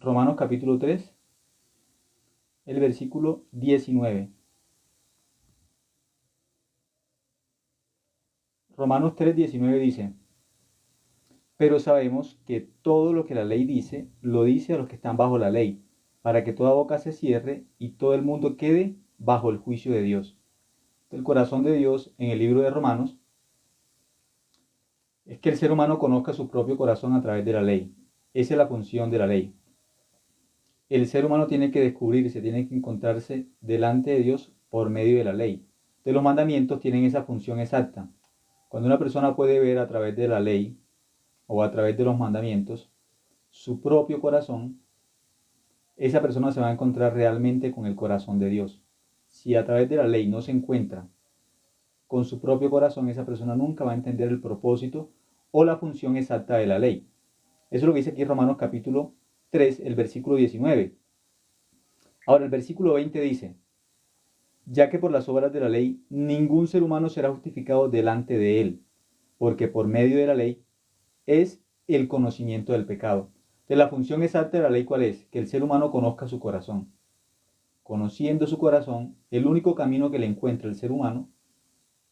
Romanos capítulo 3, el versículo 19. Romanos 3, 19 dice: pero sabemos que todo lo que la ley dice, lo dice a los que están bajo la ley, para que toda boca se cierre y todo el mundo quede bajo el juicio de Dios. El corazón de Dios en el libro de Romanos es que el ser humano conozca su propio corazón a través de la ley. Esa es la función de la ley. El ser humano tiene que descubrirse, tiene que encontrarse delante de Dios por medio de la ley. Entonces los mandamientos tienen esa función exacta. Cuando una persona puede ver a través de la ley o a través de los mandamientos su propio corazón, esa persona se va a encontrar realmente con el corazón de Dios. Si a través de la ley no se encuentra con su propio corazón, esa persona nunca va a entender el propósito o la función exacta de la ley. Eso es lo que dice aquí Romanos capítulo 3, el versículo 19. Ahora el versículo 20 dice: ya que por las obras de la ley ningún ser humano será justificado delante de él, porque por medio de la ley es el conocimiento del pecado. Entonces la función exacta de la ley, ¿cuál es? Que el ser humano conozca su corazón. Conociendo su corazón, el único camino que le encuentra el ser humano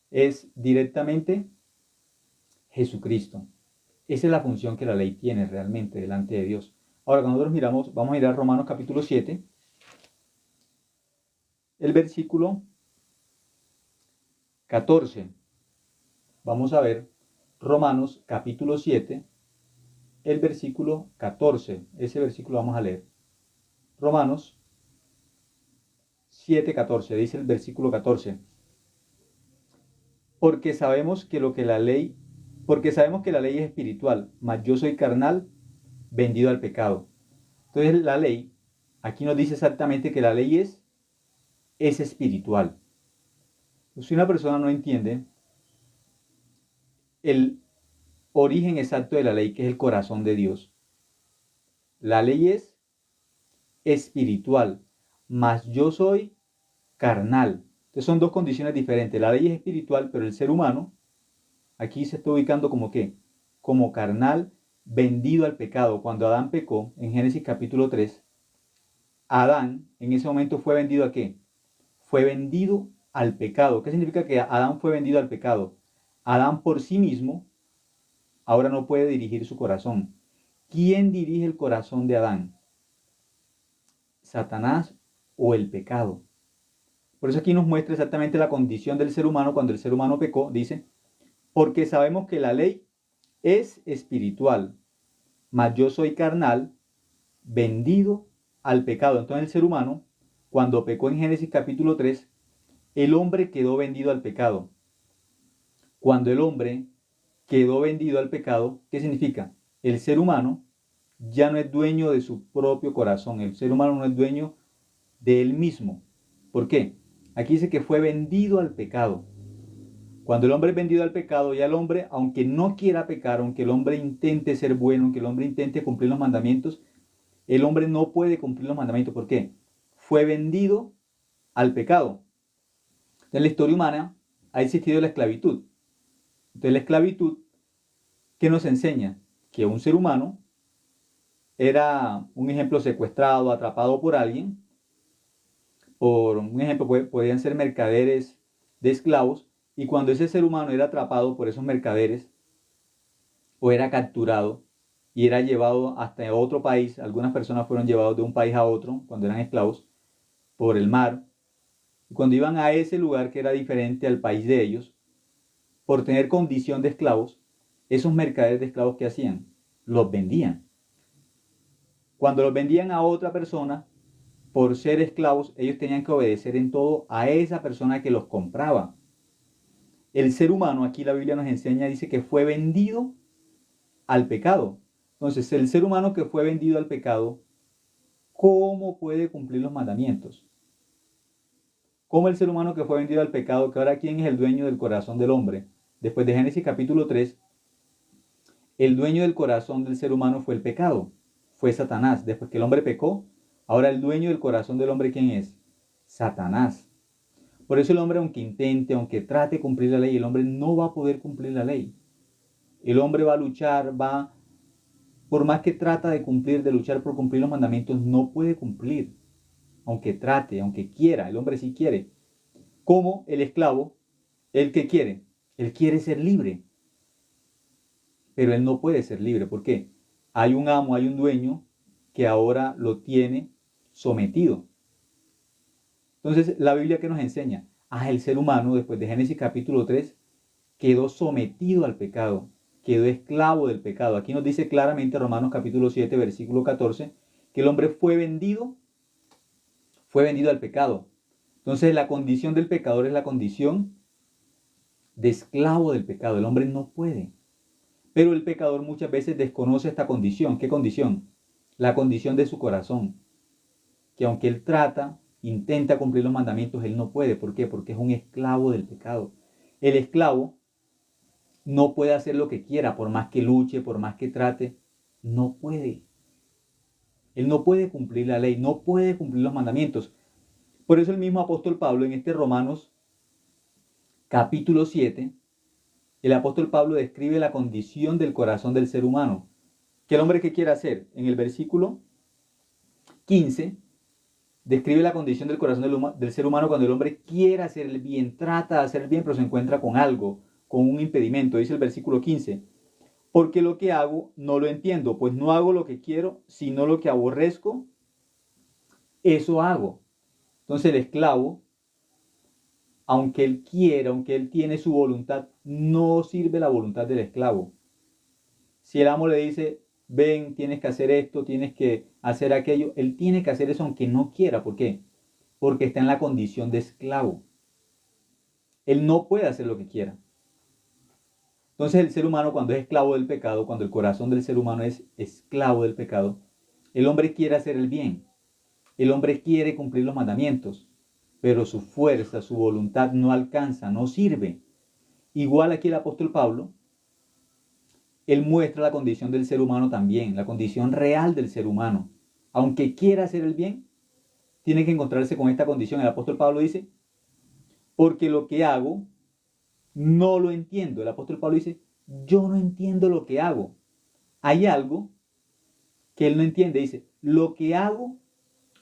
es directamente Jesucristo. Esa es la función que la ley tiene realmente delante de Dios. Ahora, cuando nosotros miramos, vamos a mirar Romanos capítulo 7, el versículo 14. Vamos a ver Romanos capítulo 7, el versículo 14. Ese versículo vamos a leer. Romanos 7, 14. Dice el versículo 14. Porque sabemos que la ley es espiritual, mas yo soy carnal, vendido al pecado. Entonces la ley, aquí nos dice exactamente que la ley es espiritual. Si una persona no entiende el origen exacto de la ley, que es el corazón de Dios, la ley es espiritual, mas yo soy carnal. Entonces son dos condiciones diferentes. La ley es espiritual, pero el ser humano aquí se está ubicando como ¿qué? Como carnal, vendido al pecado. Cuando Adán pecó, en Génesis capítulo 3, Adán en ese momento fue vendido ¿a qué? Fue vendido al pecado. ¿Qué significa que Adán fue vendido al pecado? Adán por sí mismo ahora no puede dirigir su corazón. ¿Quién dirige el corazón de Adán? ¿Satanás o el pecado? Por eso aquí nos muestra exactamente la condición del ser humano cuando el ser humano pecó. Dice: porque sabemos que la ley es espiritual, mas yo soy carnal, vendido al pecado. Entonces el ser humano, cuando pecó en Génesis capítulo 3, el hombre quedó vendido al pecado. Cuando el hombre quedó vendido al pecado, ¿qué significa? El ser humano ya no es dueño de su propio corazón. El ser humano no es dueño de él mismo. ¿Por qué? Aquí dice que fue vendido al pecado. Cuando el hombre es vendido al pecado, ya el hombre, aunque no quiera pecar, aunque el hombre intente ser bueno, aunque el hombre intente cumplir los mandamientos, el hombre no puede cumplir los mandamientos. ¿Por qué? Fue vendido al pecado. En la historia humana ha existido la esclavitud. Entonces la esclavitud, ¿qué nos enseña? Que un ser humano era, un ejemplo, secuestrado, atrapado por alguien. Por un ejemplo, podían ser mercaderes de esclavos. Y cuando ese ser humano era atrapado por esos mercaderes, o era capturado y era llevado hasta otro país, algunas personas fueron llevados de un país a otro cuando eran esclavos, por el mar. Y cuando iban a ese lugar que era diferente al país de ellos, por tener condición de esclavos, esos mercaderes de esclavos, ¿qué hacían? Los vendían. Cuando los vendían a otra persona, por ser esclavos, ellos tenían que obedecer en todo a esa persona que los compraba. El ser humano, aquí la Biblia nos enseña, dice que fue vendido al pecado. Entonces, el ser humano que fue vendido al pecado, ¿cómo puede cumplir los mandamientos? ¿Cómo el ser humano que fue vendido al pecado, que ahora quién es el dueño del corazón del hombre? Después de Génesis capítulo 3, el dueño del corazón del ser humano fue el pecado, fue Satanás. Después que el hombre pecó, ahora el dueño del corazón del hombre, ¿quién es? Satanás. Por eso el hombre, aunque intente, aunque trate de cumplir la ley, el hombre no va a poder cumplir la ley. El hombre va a luchar, va por más que trata de cumplir, de luchar por cumplir los mandamientos, no puede cumplir. Aunque trate, aunque quiera, el hombre sí quiere. Como el esclavo, ¿el que quiere? Él quiere ser libre, pero él no puede ser libre. ¿Por qué? Hay un amo, hay un dueño que ahora lo tiene sometido. Entonces, la Biblia, ¿qué nos enseña? El ser humano, después de Génesis capítulo 3, quedó sometido al pecado, quedó esclavo del pecado. Aquí nos dice claramente Romanos capítulo 7, versículo 14, que el hombre fue vendido al pecado. Entonces, la condición del pecador es la condición de esclavo del pecado. El hombre no puede. Pero el pecador muchas veces desconoce esta condición. ¿Qué condición? La condición de su corazón. Que aunque él trata, intenta cumplir los mandamientos, él no puede. ¿Por qué? Porque es un esclavo del pecado. El esclavo no puede hacer lo que quiera, por más que luche, por más que trate, no puede. Él no puede cumplir la ley, no puede cumplir los mandamientos. Por eso el mismo apóstol Pablo en este Romanos capítulo 7, el apóstol Pablo describe la condición del corazón del ser humano. ¿Qué el hombre que quiere hacer? En el versículo 15 describe la condición del corazón del ser humano cuando el hombre quiere hacer el bien, trata de hacer el bien, pero se encuentra con algo, con un impedimento. Dice el versículo 15, porque lo que hago no lo entiendo, pues no hago lo que quiero, sino lo que aborrezco, eso hago. Entonces el esclavo, aunque él quiera, aunque él tiene su voluntad, no sirve la voluntad del esclavo. Si el amo le dice, ven, tienes que hacer esto, tienes que hacer aquello, él tiene que hacer eso aunque no quiera. ¿Por qué? Porque está en la condición de esclavo. Él no puede hacer lo que quiera. Entonces el ser humano cuando es esclavo del pecado, cuando el corazón del ser humano es esclavo del pecado, el hombre quiere hacer el bien. El hombre quiere cumplir los mandamientos, pero su fuerza, su voluntad no alcanza, no sirve. Igual aquí el apóstol Pablo, él muestra la condición del ser humano también, la condición real del ser humano. Aunque quiera hacer el bien, tiene que encontrarse con esta condición. El apóstol Pablo dice, porque lo que hago no lo entiendo. El apóstol Pablo dice, yo no entiendo lo que hago. Hay algo que él no entiende. Dice, lo que hago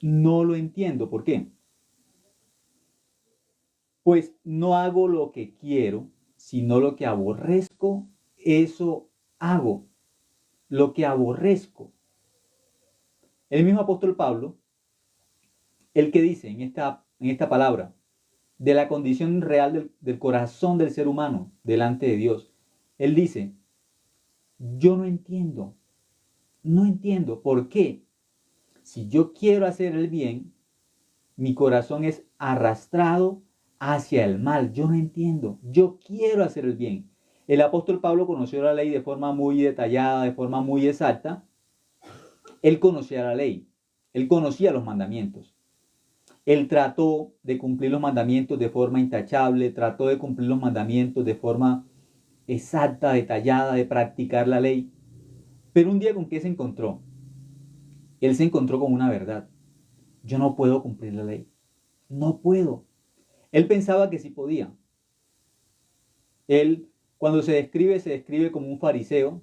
no lo entiendo. ¿Por qué? Pues no hago lo que quiero, sino lo que aborrezco, eso hago. Lo que aborrezco. El mismo apóstol Pablo, el que dice en esta palabra, de la condición real del corazón del ser humano delante de Dios, él dice, yo no entiendo por qué. Si yo quiero hacer el bien, mi corazón es arrastrado hacia el mal. Yo no entiendo. Yo quiero hacer el bien. El apóstol Pablo conoció la ley de forma muy detallada, de forma muy exacta. Él conocía la ley. Él conocía los mandamientos. Él trató de cumplir los mandamientos de forma intachable, trató de cumplir los mandamientos de forma exacta, detallada, de practicar la ley. Pero un día, ¿con qué se encontró? Él se encontró con una verdad. Yo no puedo cumplir la ley. No puedo. Él pensaba que sí podía. Él, cuando se describe como un fariseo,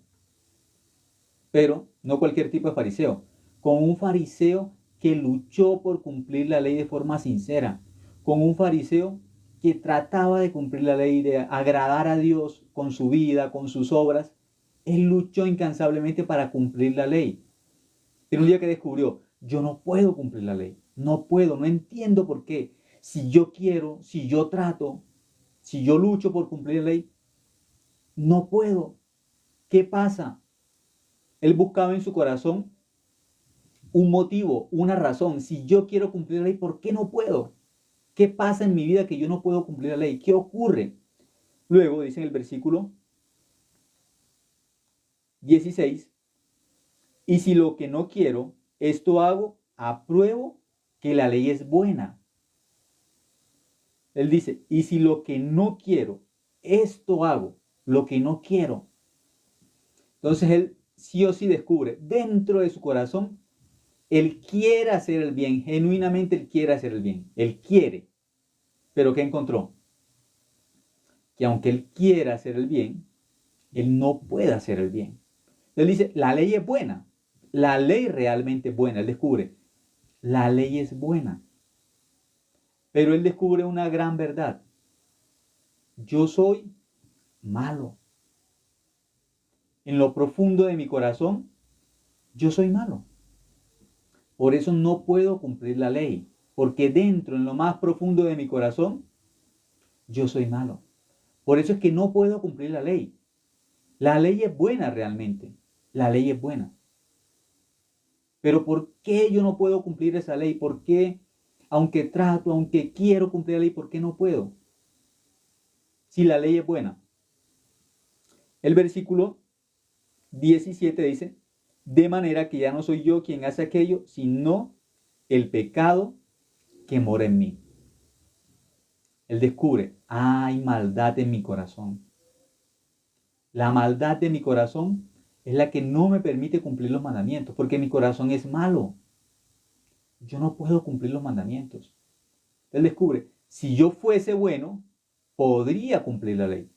pero no cualquier tipo de fariseo, como un fariseo que luchó por cumplir la ley de forma sincera, como un fariseo que trataba de cumplir la ley, de agradar a Dios con su vida, con sus obras. Él luchó incansablemente para cumplir la ley. Pero un día que descubrió, yo no puedo cumplir la ley, no puedo, no entiendo por qué. Si yo quiero, si yo trato, si yo lucho por cumplir la ley, no puedo. ¿Qué pasa? Él buscaba en su corazón un motivo, una razón. Si yo quiero cumplir la ley, ¿por qué no puedo? ¿Qué pasa en mi vida que yo no puedo cumplir la ley? ¿Qué ocurre? Luego dice en el versículo 16, y si lo que no quiero, esto hago, apruebo que la ley es buena. Él dice, y si lo que no quiero, esto hago, lo que no quiero. Entonces él sí o sí descubre dentro de su corazón, él quiere hacer el bien, genuinamente él quiere hacer el bien, él quiere. Pero ¿qué encontró? Que aunque él quiera hacer el bien, él no puede hacer el bien. Él dice, la ley es buena. La ley realmente es buena. Él descubre, la ley es buena. Pero él descubre una gran verdad. Yo soy malo. En lo profundo de mi corazón, yo soy malo. Por eso no puedo cumplir la ley. Porque dentro, en lo más profundo de mi corazón, yo soy malo. Por eso es que no puedo cumplir la ley. La ley es buena realmente. La ley es buena. Pero ¿por qué yo no puedo cumplir esa ley? ¿Por qué, aunque trato, aunque quiero cumplir la ley, por qué no puedo? Si la ley es buena. El versículo 17 dice, de manera que ya no soy yo quien hace aquello, sino el pecado que mora en mí. Él descubre, hay maldad en mi corazón. La maldad de mi corazón es la que no me permite cumplir los mandamientos, porque mi corazón es malo. Yo no puedo cumplir los mandamientos. Él descubre, si yo fuese bueno, podría cumplir la ley.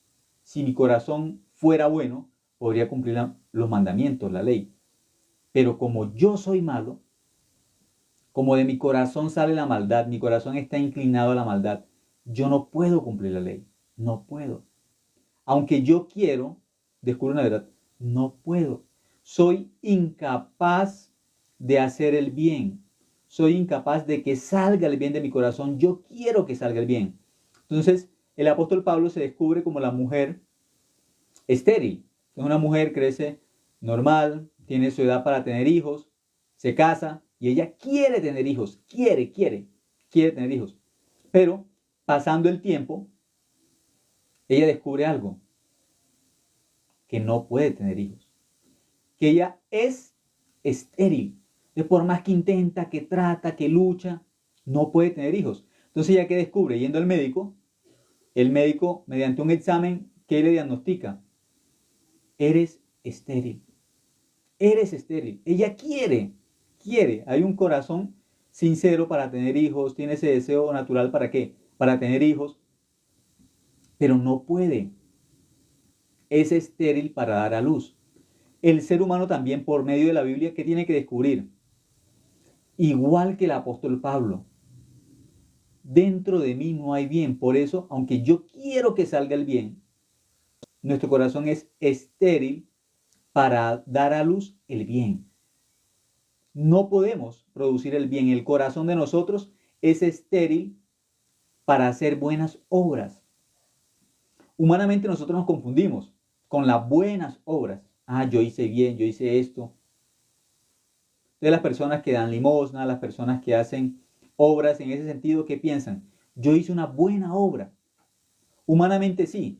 Si mi corazón fuera bueno, podría cumplir los mandamientos, la ley. Pero como yo soy malo, como de mi corazón sale la maldad, mi corazón está inclinado a la maldad, yo no puedo cumplir la ley. No puedo. Aunque yo quiero, descubro una verdad, no puedo. Soy incapaz de hacer el bien. Soy incapaz de que salga el bien de mi corazón. Yo quiero que salga el bien. Entonces, el apóstol Pablo se descubre como la mujer estéril. Es una mujer, crece normal, tiene su edad para tener hijos, se casa y ella quiere tener hijos. Quiere tener hijos. Pero, pasando el tiempo, ella descubre algo, que no puede tener hijos, que ella es estéril, de por más que intenta, que trata, que lucha, no puede tener hijos. Entonces ella, ¿qué descubre? Yendo al médico, el médico mediante un examen, ¿qué le diagnostica? Eres estéril, eres estéril. Ella quiere, hay un corazón sincero para tener hijos, tiene ese deseo natural, ¿para qué? Para tener hijos, pero no puede. Es estéril para dar a luz. El ser humano también, por medio de la Biblia, ¿qué tiene que descubrir? Igual que el apóstol Pablo, dentro de mí no hay bien. Por eso, aunque yo quiero que salga el bien, nuestro corazón es estéril para dar a luz el bien. No podemos producir el bien. El corazón de nosotros es estéril para hacer buenas obras. Humanamente nosotros nos confundimos con las buenas obras. Ah, yo hice bien, yo hice esto. De las personas que dan limosna, las personas que hacen obras en ese sentido, ¿qué piensan? Yo hice una buena obra. Humanamente sí,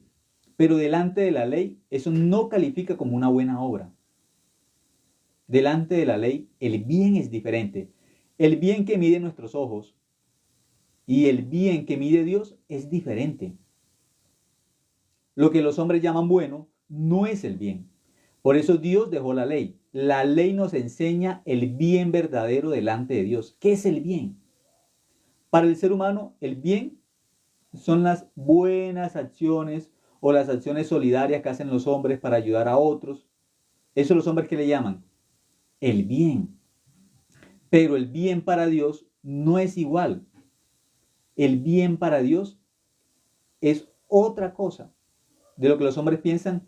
pero delante de la ley eso no califica como una buena obra. Delante de la ley el bien es diferente. El bien que mide nuestros ojos y el bien que mide Dios es diferente. Lo que los hombres llaman bueno no es el bien. Por eso Dios dejó la ley. La ley nos enseña el bien verdadero delante de Dios. ¿Qué es el bien? Para el ser humano, el bien son las buenas acciones o las acciones solidarias que hacen los hombres para ayudar a otros. Eso los hombres, ¿qué le llaman? El bien. Pero el bien para Dios no es igual. El bien para Dios es otra cosa de lo que los hombres piensan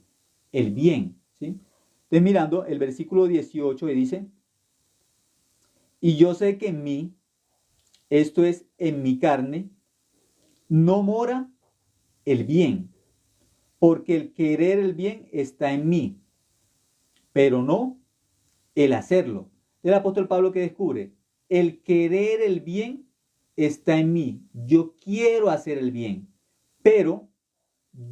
el bien, ¿sí? Entonces, mirando el versículo 18 y dice, y yo sé que en mí, esto es en mi carne, no mora el bien, porque el querer el bien está en mí, pero no el hacerlo. El apóstol Pablo, que descubre, el querer el bien está en mí. Yo quiero hacer el bien, pero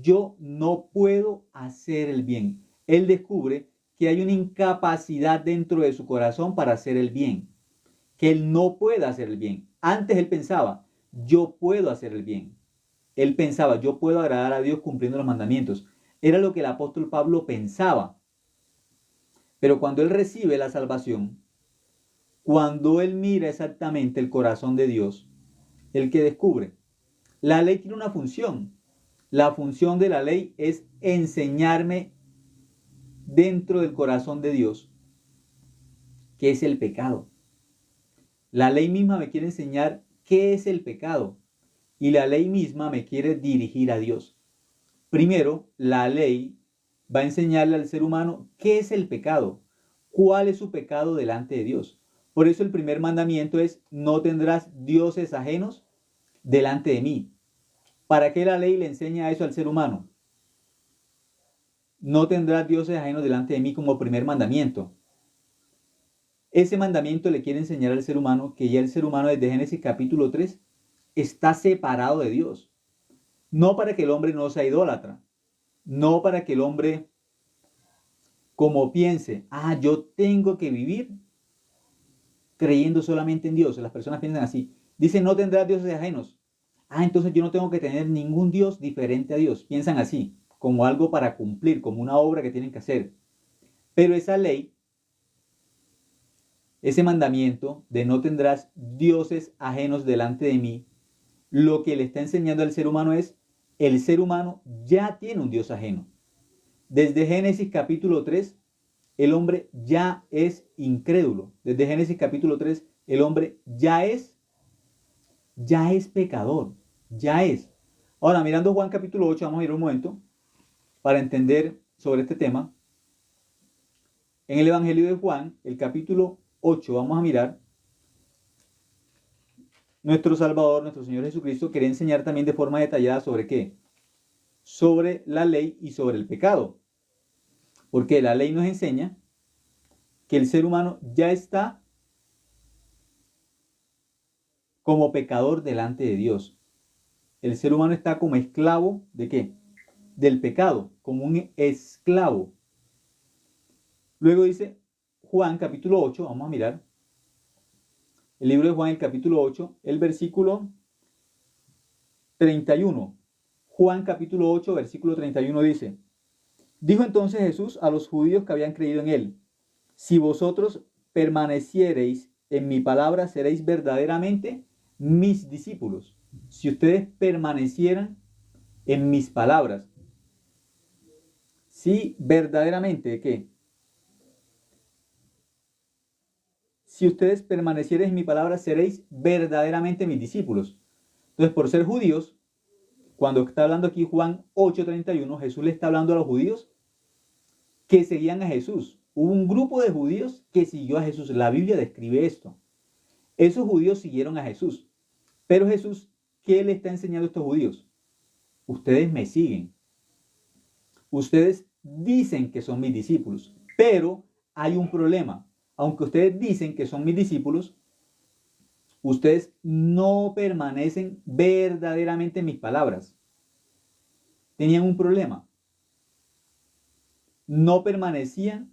yo no puedo hacer el bien. Él descubre que hay una incapacidad dentro de su corazón para hacer el bien, que él no puede hacer el bien. Antes él pensaba, yo puedo hacer el bien. Él pensaba, yo puedo agradar a Dios cumpliendo los mandamientos. Era lo que el apóstol Pablo pensaba. Pero cuando él recibe la salvación, cuando él mira exactamente el corazón de Dios, el que descubre, la ley tiene una función. La función de la ley es enseñarme dentro del corazón de Dios, ¿qué es el pecado? La ley misma me quiere enseñar qué es el pecado y la ley misma me quiere dirigir a Dios. Primero, la ley va a enseñarle al ser humano qué es el pecado, cuál es su pecado delante de Dios. Por eso el primer mandamiento es: no tendrás dioses ajenos delante de mí. ¿Para qué la ley le enseña eso al ser humano? No tendrás dioses ajenos delante de mí como primer mandamiento. Ese mandamiento le quiere enseñar al ser humano que ya el ser humano desde Génesis capítulo 3 está separado de Dios. No para que el hombre no sea idólatra, no para que el hombre como piense, yo tengo que vivir creyendo solamente en Dios. Las personas piensan así. Dicen: no tendrás dioses ajenos. Entonces yo no tengo que tener ningún Dios diferente a Dios. Piensan así, como algo para cumplir, como una obra que tienen que hacer. Pero esa ley, ese mandamiento de no tendrás dioses ajenos delante de mí, lo que le está enseñando al ser humano es: el ser humano ya tiene un Dios ajeno. Desde Génesis capítulo 3, el hombre ya es incrédulo. Desde Génesis capítulo 3, el hombre ya es pecador. Ya es. Ahora, mirando Juan capítulo 8, vamos a ir un momento para entender sobre este tema. En el Evangelio de Juan, el capítulo 8, vamos a mirar. Nuestro Salvador, nuestro Señor Jesucristo, quiere enseñar también de forma detallada sobre qué. Sobre la ley y sobre el pecado. Porque la ley nos enseña que el ser humano ya está como pecador delante de Dios. El ser humano está como esclavo ¿de qué? Del pecado, como un esclavo. Luego dice Juan capítulo 8, vamos a mirar. El libro de Juan, el capítulo 8, el versículo 31. Juan capítulo 8, versículo 31 dice: dijo entonces Jesús a los judíos que habían creído en él: si vosotros permaneciereis en mi palabra, seréis verdaderamente mis discípulos. Si ustedes permanecieran en mis palabras. Si verdaderamente, ¿qué? Si ustedes permanecieran en mi palabra, seréis verdaderamente mis discípulos. Entonces, por ser judíos, cuando está hablando aquí Juan 8:31, Jesús le está hablando a los judíos que seguían a Jesús. Hubo un grupo de judíos que siguió a Jesús. La Biblia describe esto. Esos judíos siguieron a Jesús. Pero Jesús, ¿qué le está enseñando a estos judíos? Ustedes me siguen. Ustedes dicen que son mis discípulos. Pero hay un problema. Aunque ustedes dicen que son mis discípulos, ustedes no permanecen verdaderamente en mis palabras. Tenían un problema. No permanecían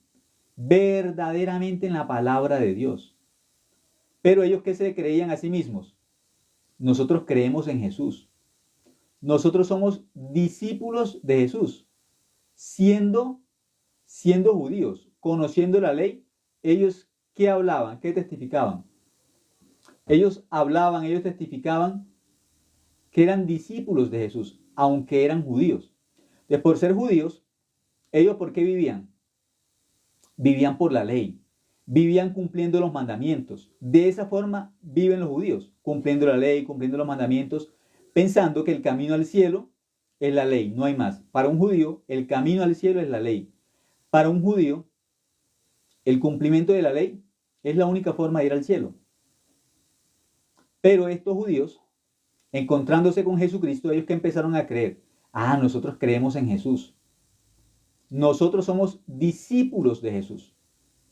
verdaderamente en la palabra de Dios. Pero ellos, ¿qué se creían a sí mismos? Nosotros creemos en Jesús. Nosotros somos discípulos de Jesús. Siendo judíos, conociendo la ley, ellos ¿qué hablaban? ¿Qué testificaban? Ellos hablaban, ellos testificaban que eran discípulos de Jesús, aunque eran judíos. Entonces, por ser judíos, ellos ¿por qué vivían? Vivían por la ley, vivían cumpliendo los mandamientos. De esa forma viven los judíos, cumpliendo la ley, cumpliendo los mandamientos, pensando que el camino al cielo es la ley, no hay más. Para un judío, el camino al cielo es la ley. Para un judío, el cumplimiento de la ley es la única forma de ir al cielo. Pero estos judíos, encontrándose con Jesucristo, ellos que empezaron a creer, nosotros creemos en Jesús. Nosotros somos discípulos de Jesús,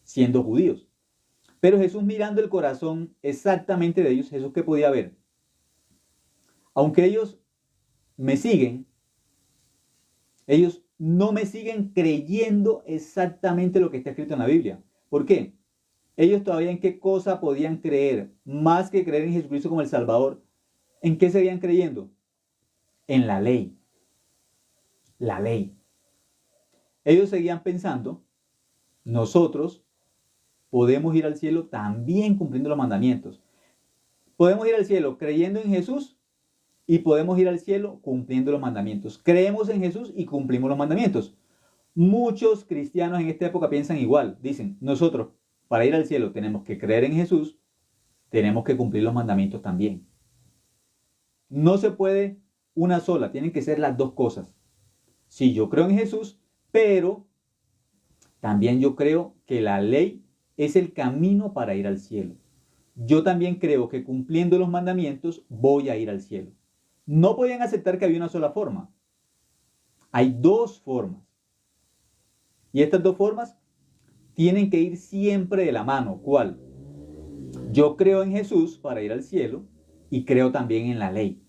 siendo judíos. Pero Jesús, mirando el corazón exactamente de ellos, Jesús, ¿qué podía ver? Aunque ellos me siguen, ellos no me siguen creyendo exactamente lo que está escrito en la Biblia. ¿Por qué? Ellos todavía en qué cosa podían creer, más que creer en Jesucristo como el Salvador. ¿En qué seguían creyendo? En la ley. La ley. Ellos seguían pensando, nosotros podemos ir al cielo también cumpliendo los mandamientos. Podemos ir al cielo creyendo en Jesús y podemos ir al cielo cumpliendo los mandamientos. Creemos en Jesús y cumplimos los mandamientos. Muchos cristianos en esta época piensan igual. Dicen, nosotros para ir al cielo tenemos que creer en Jesús, tenemos que cumplir los mandamientos también. No se puede una sola, tienen que ser las dos cosas. Sí, yo creo en Jesús, pero también yo creo que la ley es el camino para ir al cielo. Yo también creo que cumpliendo los mandamientos voy a ir al cielo. No podían aceptar que había una sola forma. Hay dos formas. Y estas dos formas tienen que ir siempre de la mano. ¿Cuál? Yo creo en Jesús para ir al cielo y creo también en la ley.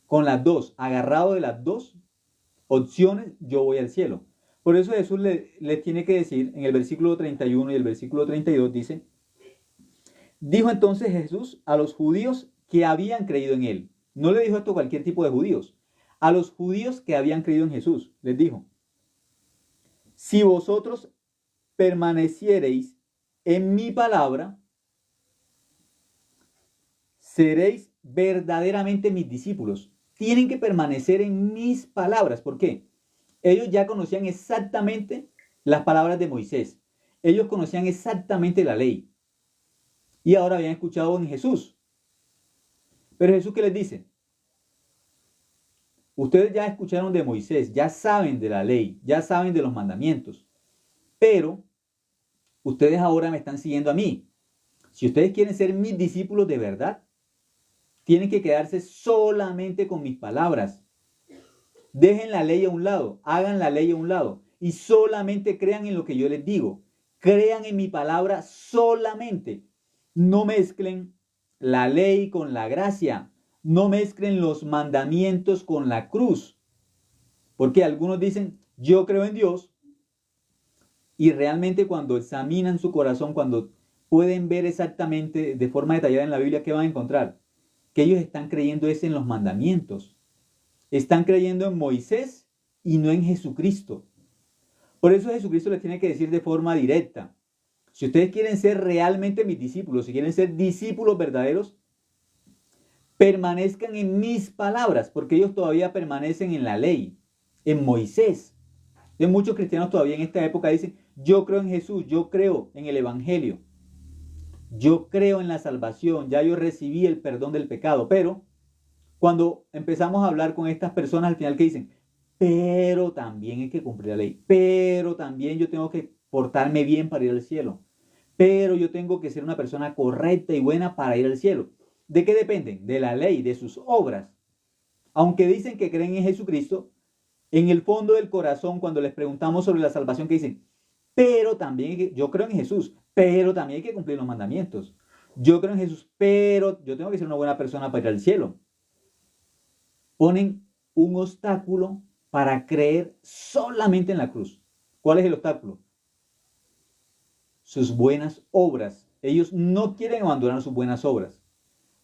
Con las dos, agarrado de las dos opciones, yo voy al cielo. Por eso Jesús les tiene que decir en el versículo 31 y el versículo 32 dice, dijo entonces Jesús a los judíos que habían creído en él. No le dijo esto a cualquier tipo de judíos. A los judíos que habían creído en Jesús, les dijo, si vosotros permaneciereis en mi palabra, seréis verdaderamente mis discípulos. Tienen que permanecer en mis palabras. ¿Por qué? Ellos ya conocían exactamente las palabras de Moisés. Ellos conocían exactamente la ley. Y ahora habían escuchado en Jesús. Pero Jesús, ¿qué les dice? Ustedes ya escucharon de Moisés, ya saben de la ley, ya saben de los mandamientos. Pero ustedes ahora me están siguiendo a mí. Si ustedes quieren ser mis discípulos de verdad, tienen que quedarse solamente con mis palabras. Dejen la ley a un lado, hagan la ley a un lado y solamente crean en lo que yo les digo. Crean en mi palabra solamente. No mezclen la ley con la gracia. No mezclen los mandamientos con la cruz. Porque algunos dicen, yo creo en Dios. Y realmente cuando examinan su corazón, cuando pueden ver exactamente de forma detallada en la Biblia, ¿qué van a encontrar? Que ellos están creyendo es en los mandamientos. Están creyendo en Moisés y no en Jesucristo. Por eso Jesucristo les tiene que decir de forma directa, si ustedes quieren ser realmente mis discípulos, si quieren ser discípulos verdaderos, permanezcan en mis palabras, porque ellos todavía permanecen en la ley, en Moisés. Entonces, muchos cristianos todavía en esta época dicen, yo creo en Jesús, yo creo en el Evangelio, yo creo en la salvación, ya yo recibí el perdón del pecado, pero cuando empezamos a hablar con estas personas al final que dicen, pero también hay que cumplir la ley, pero también yo tengo que portarme bien para ir al cielo, pero yo tengo que ser una persona correcta y buena para ir al cielo. ¿De qué dependen? De la ley, de sus obras. Aunque dicen que creen en Jesucristo, en el fondo del corazón, cuando les preguntamos sobre la salvación, que dicen, pero también yo creo en Jesús, pero también hay que cumplir los mandamientos. Yo creo en Jesús, pero yo tengo que ser una buena persona para ir al cielo. Ponen un obstáculo para creer solamente en la cruz. ¿Cuál es el obstáculo? Sus buenas obras. Ellos no quieren abandonar sus buenas obras.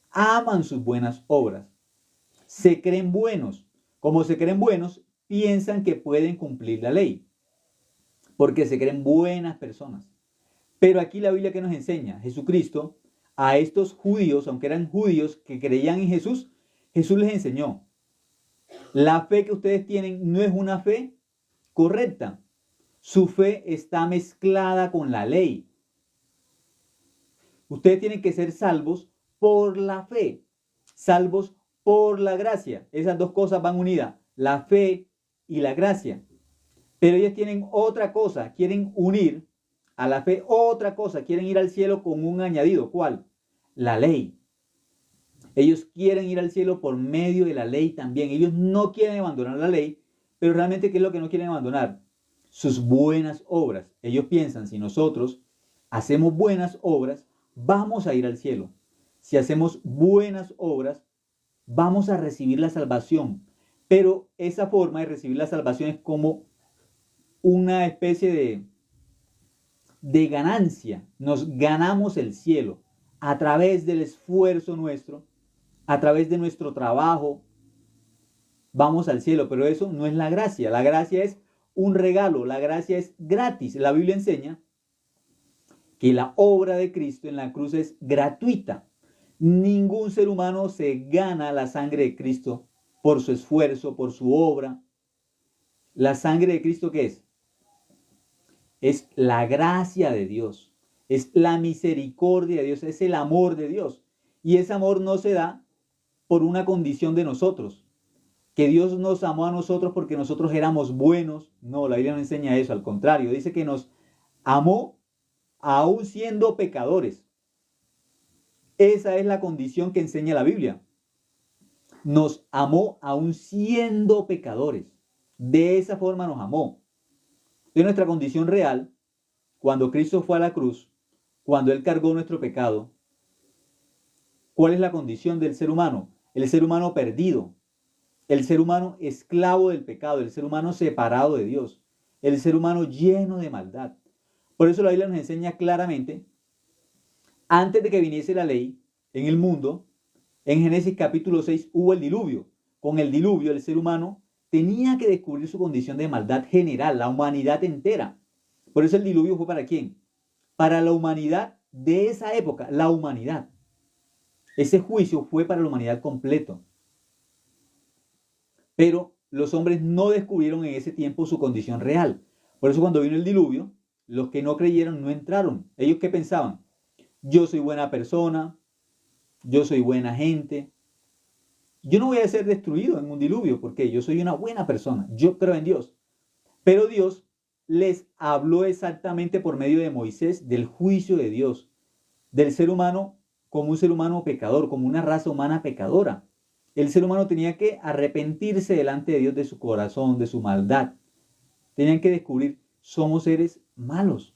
Aman sus buenas obras. Se creen buenos. Como se creen buenos, piensan que pueden cumplir la ley. Porque se creen buenas personas. Pero aquí la Biblia, ¿qué nos enseña? Jesucristo, a estos judíos, aunque eran judíos que creían en Jesús, Jesús les enseñó. La fe que ustedes tienen no es una fe correcta. Su fe está mezclada con la ley. Ustedes tienen que ser salvos por la fe, salvos por la gracia. Esas dos cosas van unidas, la fe y la gracia. Pero ellos tienen otra cosa, quieren unir a la fe otra cosa, quieren ir al cielo con un añadido. ¿Cuál? La ley. Ellos quieren ir al cielo por medio de la ley también. Ellos no quieren abandonar la ley, pero realmente ¿qué es lo que no quieren abandonar? Sus buenas obras. Ellos piensan, si nosotros hacemos buenas obras, vamos a ir al cielo. Si hacemos buenas obras, vamos a recibir la salvación. Pero esa forma de recibir la salvación es como una especie de ganancia. Nos ganamos el cielo a través del esfuerzo nuestro, a través de nuestro trabajo. Vamos al cielo, pero eso no es la gracia. La gracia es un regalo, la gracia es gratis. La Biblia enseña que la obra de Cristo en la cruz es gratuita. Ningún ser humano se gana la sangre de Cristo por su esfuerzo, por su obra. La sangre de Cristo, ¿qué es? es la gracia de Dios, es la misericordia de Dios, es el amor de Dios. Y ese amor no se da por una condición de nosotros, que Dios nos amó a nosotros porque nosotros éramos buenos. No, la Biblia no enseña eso, al contrario, dice que nos amó aún siendo pecadores. Esa es la condición que enseña la Biblia. Nos amó aún siendo pecadores. De esa forma nos amó. De nuestra condición real, cuando Cristo fue a la cruz, cuando Él cargó nuestro pecado, ¿cuál es la condición del ser humano? El ser humano perdido, el ser humano esclavo del pecado, el ser humano separado de Dios, el ser humano lleno de maldad. Por eso la Biblia nos enseña claramente, antes de que viniese la ley en el mundo, en Génesis capítulo 6 hubo el diluvio. Con el diluvio el ser humano tenía que descubrir su condición de maldad general, la humanidad entera. Por eso el diluvio fue ¿para quién? Para la humanidad de esa época, la humanidad. Ese juicio fue para la humanidad completo. Pero los hombres no descubrieron en ese tiempo su condición real. Por eso cuando vino el diluvio, los que no creyeron no entraron. ¿Ellos qué pensaban? Yo soy buena persona, yo soy buena gente. Yo no voy a ser destruido en un diluvio porque yo soy una buena persona. Yo creo en Dios. Pero Dios les habló exactamente por medio de Moisés del juicio de Dios, del ser humano como un ser humano pecador, como una raza humana pecadora. El ser humano tenía que arrepentirse delante de Dios de su corazón, de su maldad. Tenían que descubrir, somos seres malos.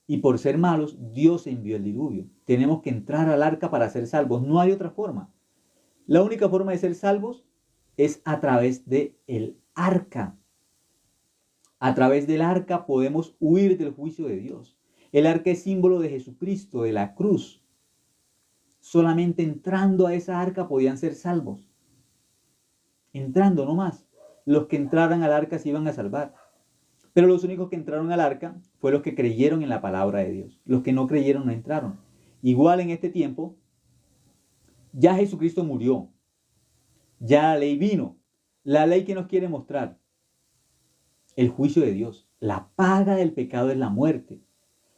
Y por ser malos, Dios envió el diluvio. Tenemos que entrar al arca para ser salvos. No hay otra forma. La única forma de ser salvos es a través del arca. A través del arca podemos huir del juicio de Dios. El arca es símbolo de Jesucristo, de la cruz. Solamente entrando a esa arca podían ser salvos. Entrando, no más. Los que entraran al arca se iban a salvar. Pero los únicos que entraron al arca fueron los que creyeron en la palabra de Dios. Los que no creyeron no entraron. Igual en este tiempo, ya Jesucristo murió. Ya la ley vino. La ley que nos quiere mostrar el juicio de Dios. La paga del pecado es la muerte.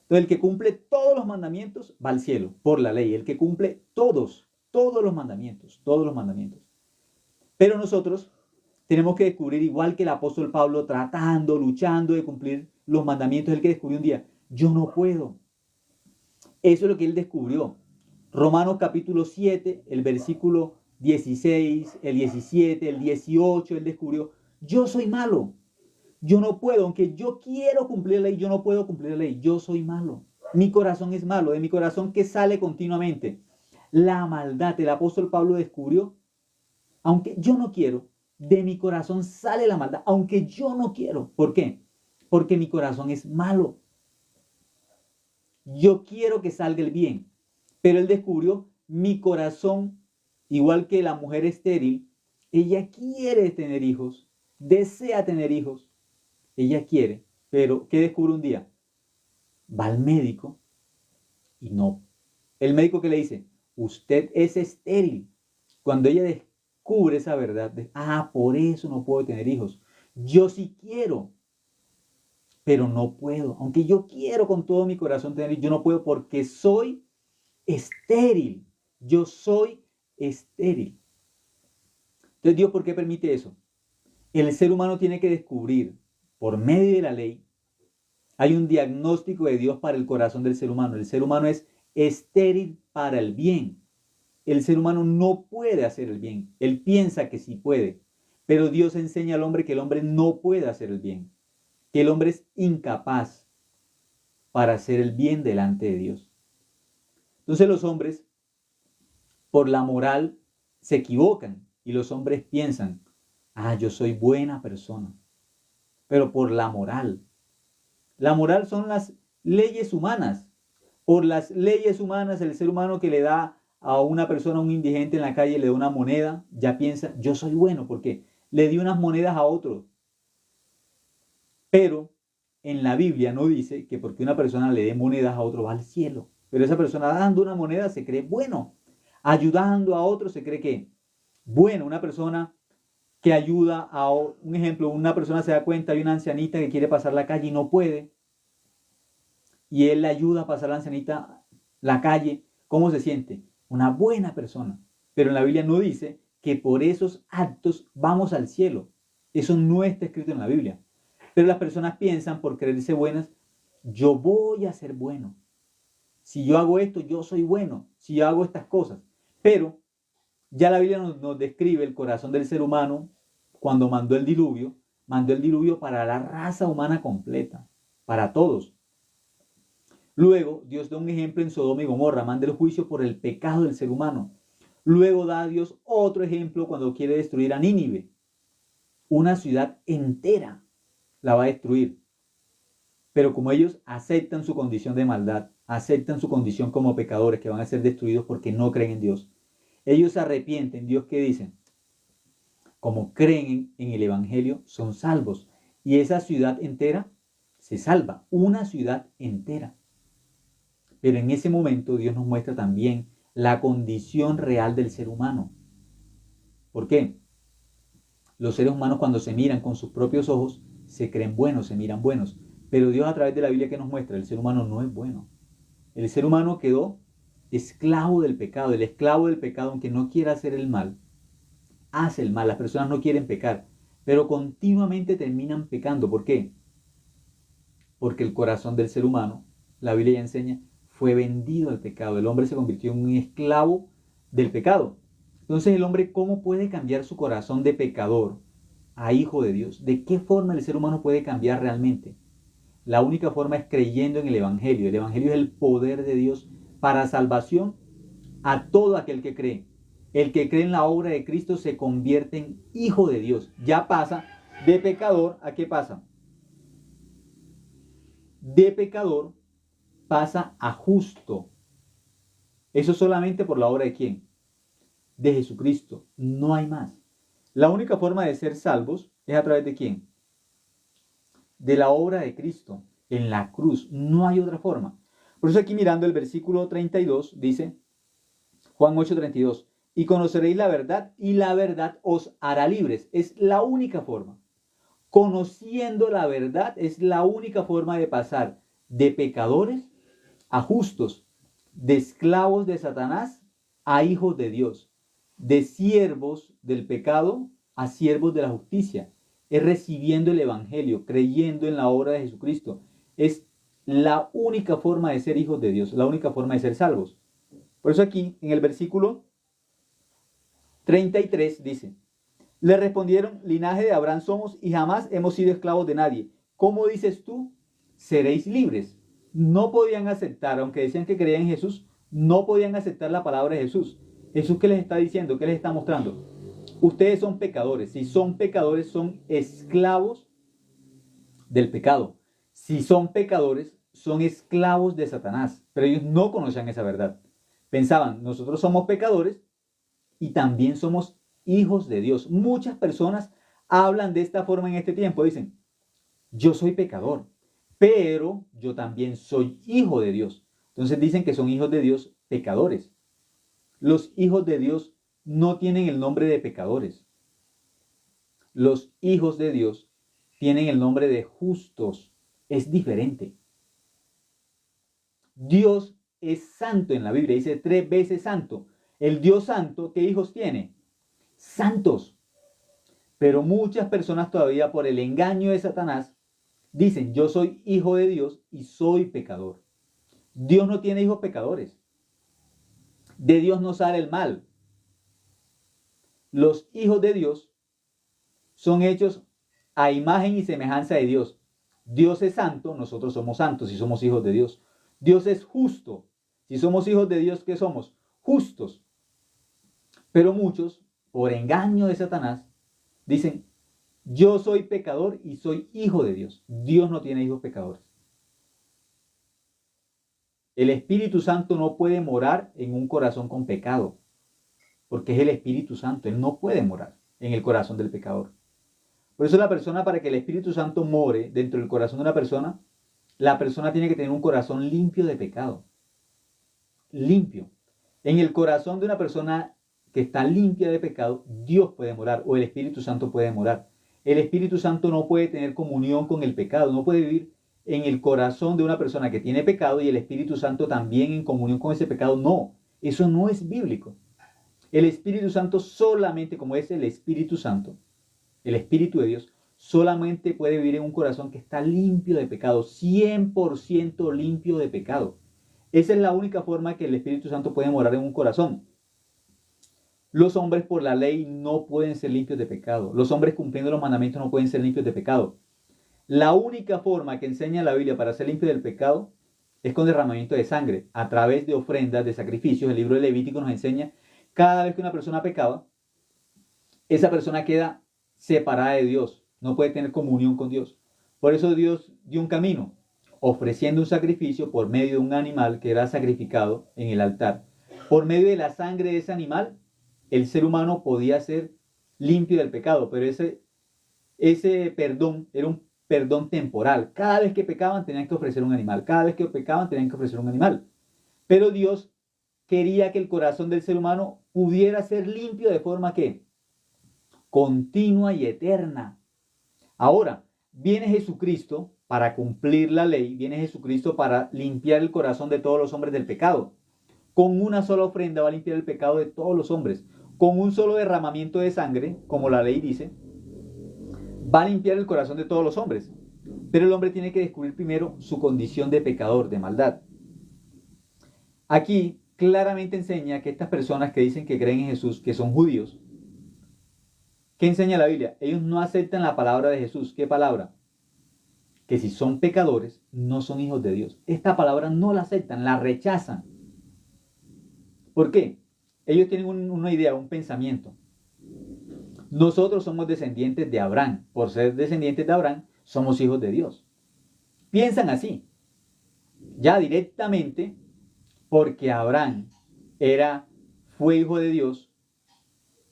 Entonces el que cumple todos los mandamientos va al cielo por la ley. El que cumple todos los mandamientos, todos los mandamientos. Pero nosotros tenemos que descubrir, igual que el apóstol Pablo, tratando, luchando de cumplir los mandamientos, el que descubrió un día, yo no puedo. Eso es lo que él descubrió. Romanos capítulo 7, el versículo 16, el 17, el 18, él descubrió, yo soy malo. Yo no puedo, aunque yo quiero cumplir la ley, yo no puedo cumplir la ley. Yo soy malo. Mi corazón es malo. De mi corazón que sale continuamente la maldad. El apóstol Pablo descubrió, aunque yo no quiero, de mi corazón sale la maldad, aunque yo no quiero. ¿Por qué? Porque mi corazón es malo. Yo quiero que salga el bien. Pero él descubrió, mi corazón, igual que la mujer estéril, ella quiere tener hijos, desea tener hijos. Ella quiere, pero ¿qué descubre un día? Va al médico y no. El médico que le dice, usted es estéril. Cuando ella descubre esa verdad, por eso no puedo tener hijos. Yo sí quiero, pero no puedo. Aunque yo quiero con todo mi corazón tener hijos, yo no puedo porque soy estéril. Yo soy estéril. Entonces, ¿Dios por qué permite eso? El ser humano tiene que descubrir, por medio de la ley, hay un diagnóstico de Dios para el corazón del ser humano. El ser humano es estéril para el bien. El ser humano no puede hacer el bien. Él piensa que sí puede. Pero Dios enseña al hombre que el hombre no puede hacer el bien. Que el hombre es incapaz para hacer el bien delante de Dios. Entonces los hombres, por la moral, se equivocan. Y los hombres piensan, yo soy buena persona. Pero por la moral. La moral son las leyes humanas. Por las leyes humanas, el ser humano que le da a una persona, a un indigente en la calle, le da una moneda, ya piensa, yo soy bueno, porque le di unas monedas a otro. Pero en la Biblia no dice que porque una persona le dé monedas a otro va al cielo. Pero esa persona dando una moneda se cree bueno. Ayudando a otro se cree que bueno, una persona que ayuda a un ejemplo, una persona se da cuenta, hay una ancianita que quiere pasar la calle y no puede, y él le ayuda a pasar a la ancianita la calle. ¿Cómo se siente? Una buena persona. Pero en la Biblia no dice que por esos actos vamos al cielo. Eso no está escrito en la Biblia. Pero las personas piensan, por creerse buenas, yo voy a ser bueno. Si yo hago esto, yo soy bueno. Si yo hago estas cosas. Pero ya la Biblia nos describe el corazón del ser humano cuando mandó el diluvio para la raza humana completa, para todos. Luego, Dios da un ejemplo en Sodoma y Gomorra, manda el juicio por el pecado del ser humano. Luego da a Dios otro ejemplo cuando quiere destruir a Nínive. Una ciudad entera la va a destruir. Pero como ellos aceptan su condición de maldad, aceptan su condición como pecadores que van a ser destruidos porque no creen en Dios, ellos se arrepienten. Dios, ¿qué dicen? Como creen en el Evangelio, son salvos. Y esa ciudad entera se salva. Una ciudad entera. Pero en ese momento Dios nos muestra también la condición real del ser humano. ¿Por qué? Los seres humanos, cuando se miran con sus propios ojos, se creen buenos, se miran buenos. Pero Dios, a través de la Biblia, que nos muestra, el ser humano no es bueno. El ser humano quedó esclavo del pecado. El esclavo del pecado, aunque no quiera hacer el mal, hace el mal. Las personas no quieren pecar, pero continuamente terminan pecando. ¿Por qué? Porque el corazón del ser humano, la Biblia ya enseña, fue vendido al pecado. El hombre se convirtió en un esclavo del pecado. Entonces el hombre, ¿cómo puede cambiar su corazón de pecador a hijo de Dios? ¿De qué forma el ser humano puede cambiar realmente? La única forma es creyendo en el Evangelio. El Evangelio es el poder de Dios para salvación a todo aquel que cree. El que cree en la obra de Cristo se convierte en hijo de Dios. Ya pasa de pecador a ¿qué pasa? De pecador pasa a justo. Eso solamente por la obra de ¿quién? De Jesucristo. No hay más. La única forma de ser salvos es a través de ¿quién? De la obra de Cristo en la cruz. No hay otra forma. Por eso aquí mirando el versículo 32 dice, Juan 8:32, y conoceréis la verdad y la verdad os hará libres. Es la única forma. Conociendo la verdad es la única forma de pasar de pecadores a justos, de esclavos de Satanás a hijos de Dios, de siervos del pecado a siervos de la justicia. Es recibiendo el Evangelio, creyendo en la obra de Jesucristo. Es la única forma de ser hijos de Dios, la única forma de ser salvos. Por eso aquí, en el versículo 33 dice, le respondieron, linaje de Abraham somos y jamás hemos sido esclavos de nadie. ¿Cómo dices tú? Seréis libres. No podían aceptar, aunque decían que creían en Jesús, no podían aceptar la palabra de Jesús. Jesús, ¿qué les está diciendo? ¿Qué les está mostrando? Ustedes son pecadores. Si son pecadores, son esclavos del pecado. Si son pecadores, son esclavos de Satanás. Pero ellos no conocían esa verdad. Pensaban, nosotros somos pecadores y también somos hijos de Dios. Muchas personas hablan de esta forma en este tiempo. Dicen, yo soy pecador, pero yo también soy hijo de Dios. Entonces dicen que son hijos de Dios pecadores. Los hijos de Dios no tienen el nombre de pecadores. Los hijos de Dios tienen el nombre de justos. Es diferente. Dios es santo en la Biblia. Dice 3 veces santo. El Dios santo, ¿qué hijos tiene? Santos. Pero muchas personas todavía por el engaño de Satanás dicen, yo soy hijo de Dios y soy pecador. Dios no tiene hijos pecadores. De Dios no sale el mal. Los hijos de Dios son hechos a imagen y semejanza de Dios. Dios es santo, nosotros somos santos y somos hijos de Dios. Dios es justo. Si somos hijos de Dios, ¿qué somos? Justos. Pero muchos, por engaño de Satanás, dicen, yo soy pecador y soy hijo de Dios. Dios no tiene hijos pecadores. El Espíritu Santo no puede morar en un corazón con pecado, porque es el Espíritu Santo. Él no puede morar en el corazón del pecador. Por eso la persona, para que el Espíritu Santo more dentro del corazón de una persona, la persona tiene que tener un corazón limpio de pecado. Limpio. En el corazón de una persona que está limpia de pecado, Dios puede morar o el Espíritu Santo puede morar. El Espíritu Santo no puede tener comunión con el pecado, no puede vivir en el corazón de una persona que tiene pecado y el Espíritu Santo también en comunión con ese pecado. No, eso no es bíblico. El Espíritu Santo solamente, como es el Espíritu Santo, el Espíritu de Dios, solamente puede vivir en un corazón que está limpio de pecado, 100% limpio de pecado. Esa es la única forma que el Espíritu Santo puede morar en un corazón. Los hombres por la ley no pueden ser limpios de pecado. Los hombres cumpliendo los mandamientos no pueden ser limpios de pecado. La única forma que enseña la Biblia para ser limpio del pecado es con derramamiento de sangre, a través de ofrendas, de sacrificios. El libro de Levítico nos enseña, cada vez que una persona pecaba, esa persona queda separada de Dios, no puede tener comunión con Dios. Por eso Dios dio un camino, ofreciendo un sacrificio por medio de un animal que era sacrificado en el altar. Por medio de la sangre de ese animal, el ser humano podía ser limpio del pecado, pero ese perdón era un perdón temporal. Cada vez que pecaban tenían que ofrecer un animal, cada vez que pecaban tenían que ofrecer un animal. Pero Dios quería que el corazón del ser humano pudiera ser limpio de forma que continua y eterna. Ahora, viene Jesucristo para cumplir la ley, viene Jesucristo para limpiar el corazón de todos los hombres del pecado. Con una sola ofrenda va a limpiar el pecado de todos los hombres. Con un solo derramamiento de sangre, como la ley dice, va a limpiar el corazón de todos los hombres. Pero el hombre tiene que descubrir primero su condición de pecador, de maldad. Aquí claramente enseña que estas personas que dicen que creen en Jesús, que son judíos, ¿qué enseña la Biblia? Ellos no aceptan la palabra de Jesús. ¿Qué palabra? Que si son pecadores, no son hijos de Dios. Esta palabra no la aceptan, la rechazan. ¿Por qué? Ellos tienen una idea, un pensamiento. Nosotros somos descendientes de Abraham. Por ser descendientes de Abraham, somos hijos de Dios. Piensan así. Ya directamente, porque Abraham fue hijo de Dios,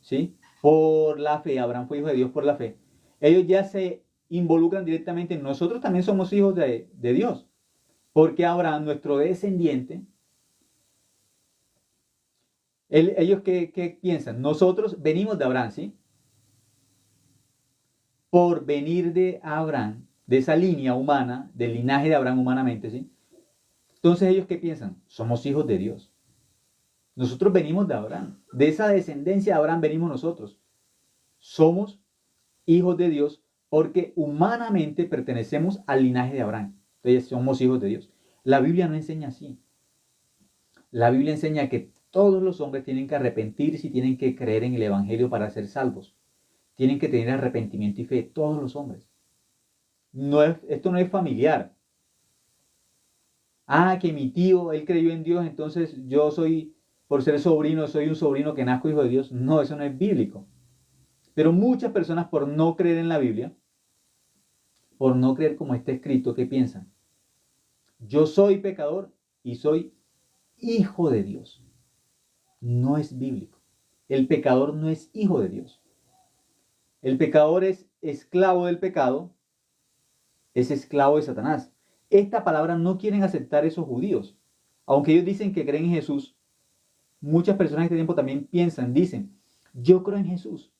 ¿sí? Por la fe, Abraham fue hijo de Dios por la fe. Ellos ya se involucran directamente. Nosotros también somos hijos de Dios. Porque Abraham, nuestro descendiente, ellos ¿qué piensan? Nosotros venimos de Abraham, ¿sí? Por venir de Abraham, de esa línea humana, del linaje de Abraham humanamente, ¿sí? Entonces ellos ¿qué piensan? Somos hijos de Dios. Nosotros venimos de Abraham. De esa descendencia de Abraham venimos nosotros. Somos hijos de Dios porque humanamente pertenecemos al linaje de Abraham. Entonces somos hijos de Dios. La Biblia no enseña así. La Biblia enseña que todos los hombres tienen que arrepentirse y tienen que creer en el Evangelio para ser salvos. Tienen que tener arrepentimiento y fe, todos los hombres. Esto no es familiar. Ah, que mi tío, él creyó en Dios, entonces yo soy, por ser sobrino, soy un sobrino que nazco hijo de Dios. No, eso no es bíblico. Pero muchas personas por no creer en la Biblia, por no creer como está escrito, ¿qué piensan? Yo soy pecador y soy hijo de Dios. No es bíblico. El pecador no es hijo de Dios. El pecador es esclavo del pecado, es esclavo de Satanás. Esta palabra no quieren aceptar esos judíos. Aunque ellos dicen que creen en Jesús, muchas personas en este tiempo también dicen, yo creo en Jesús.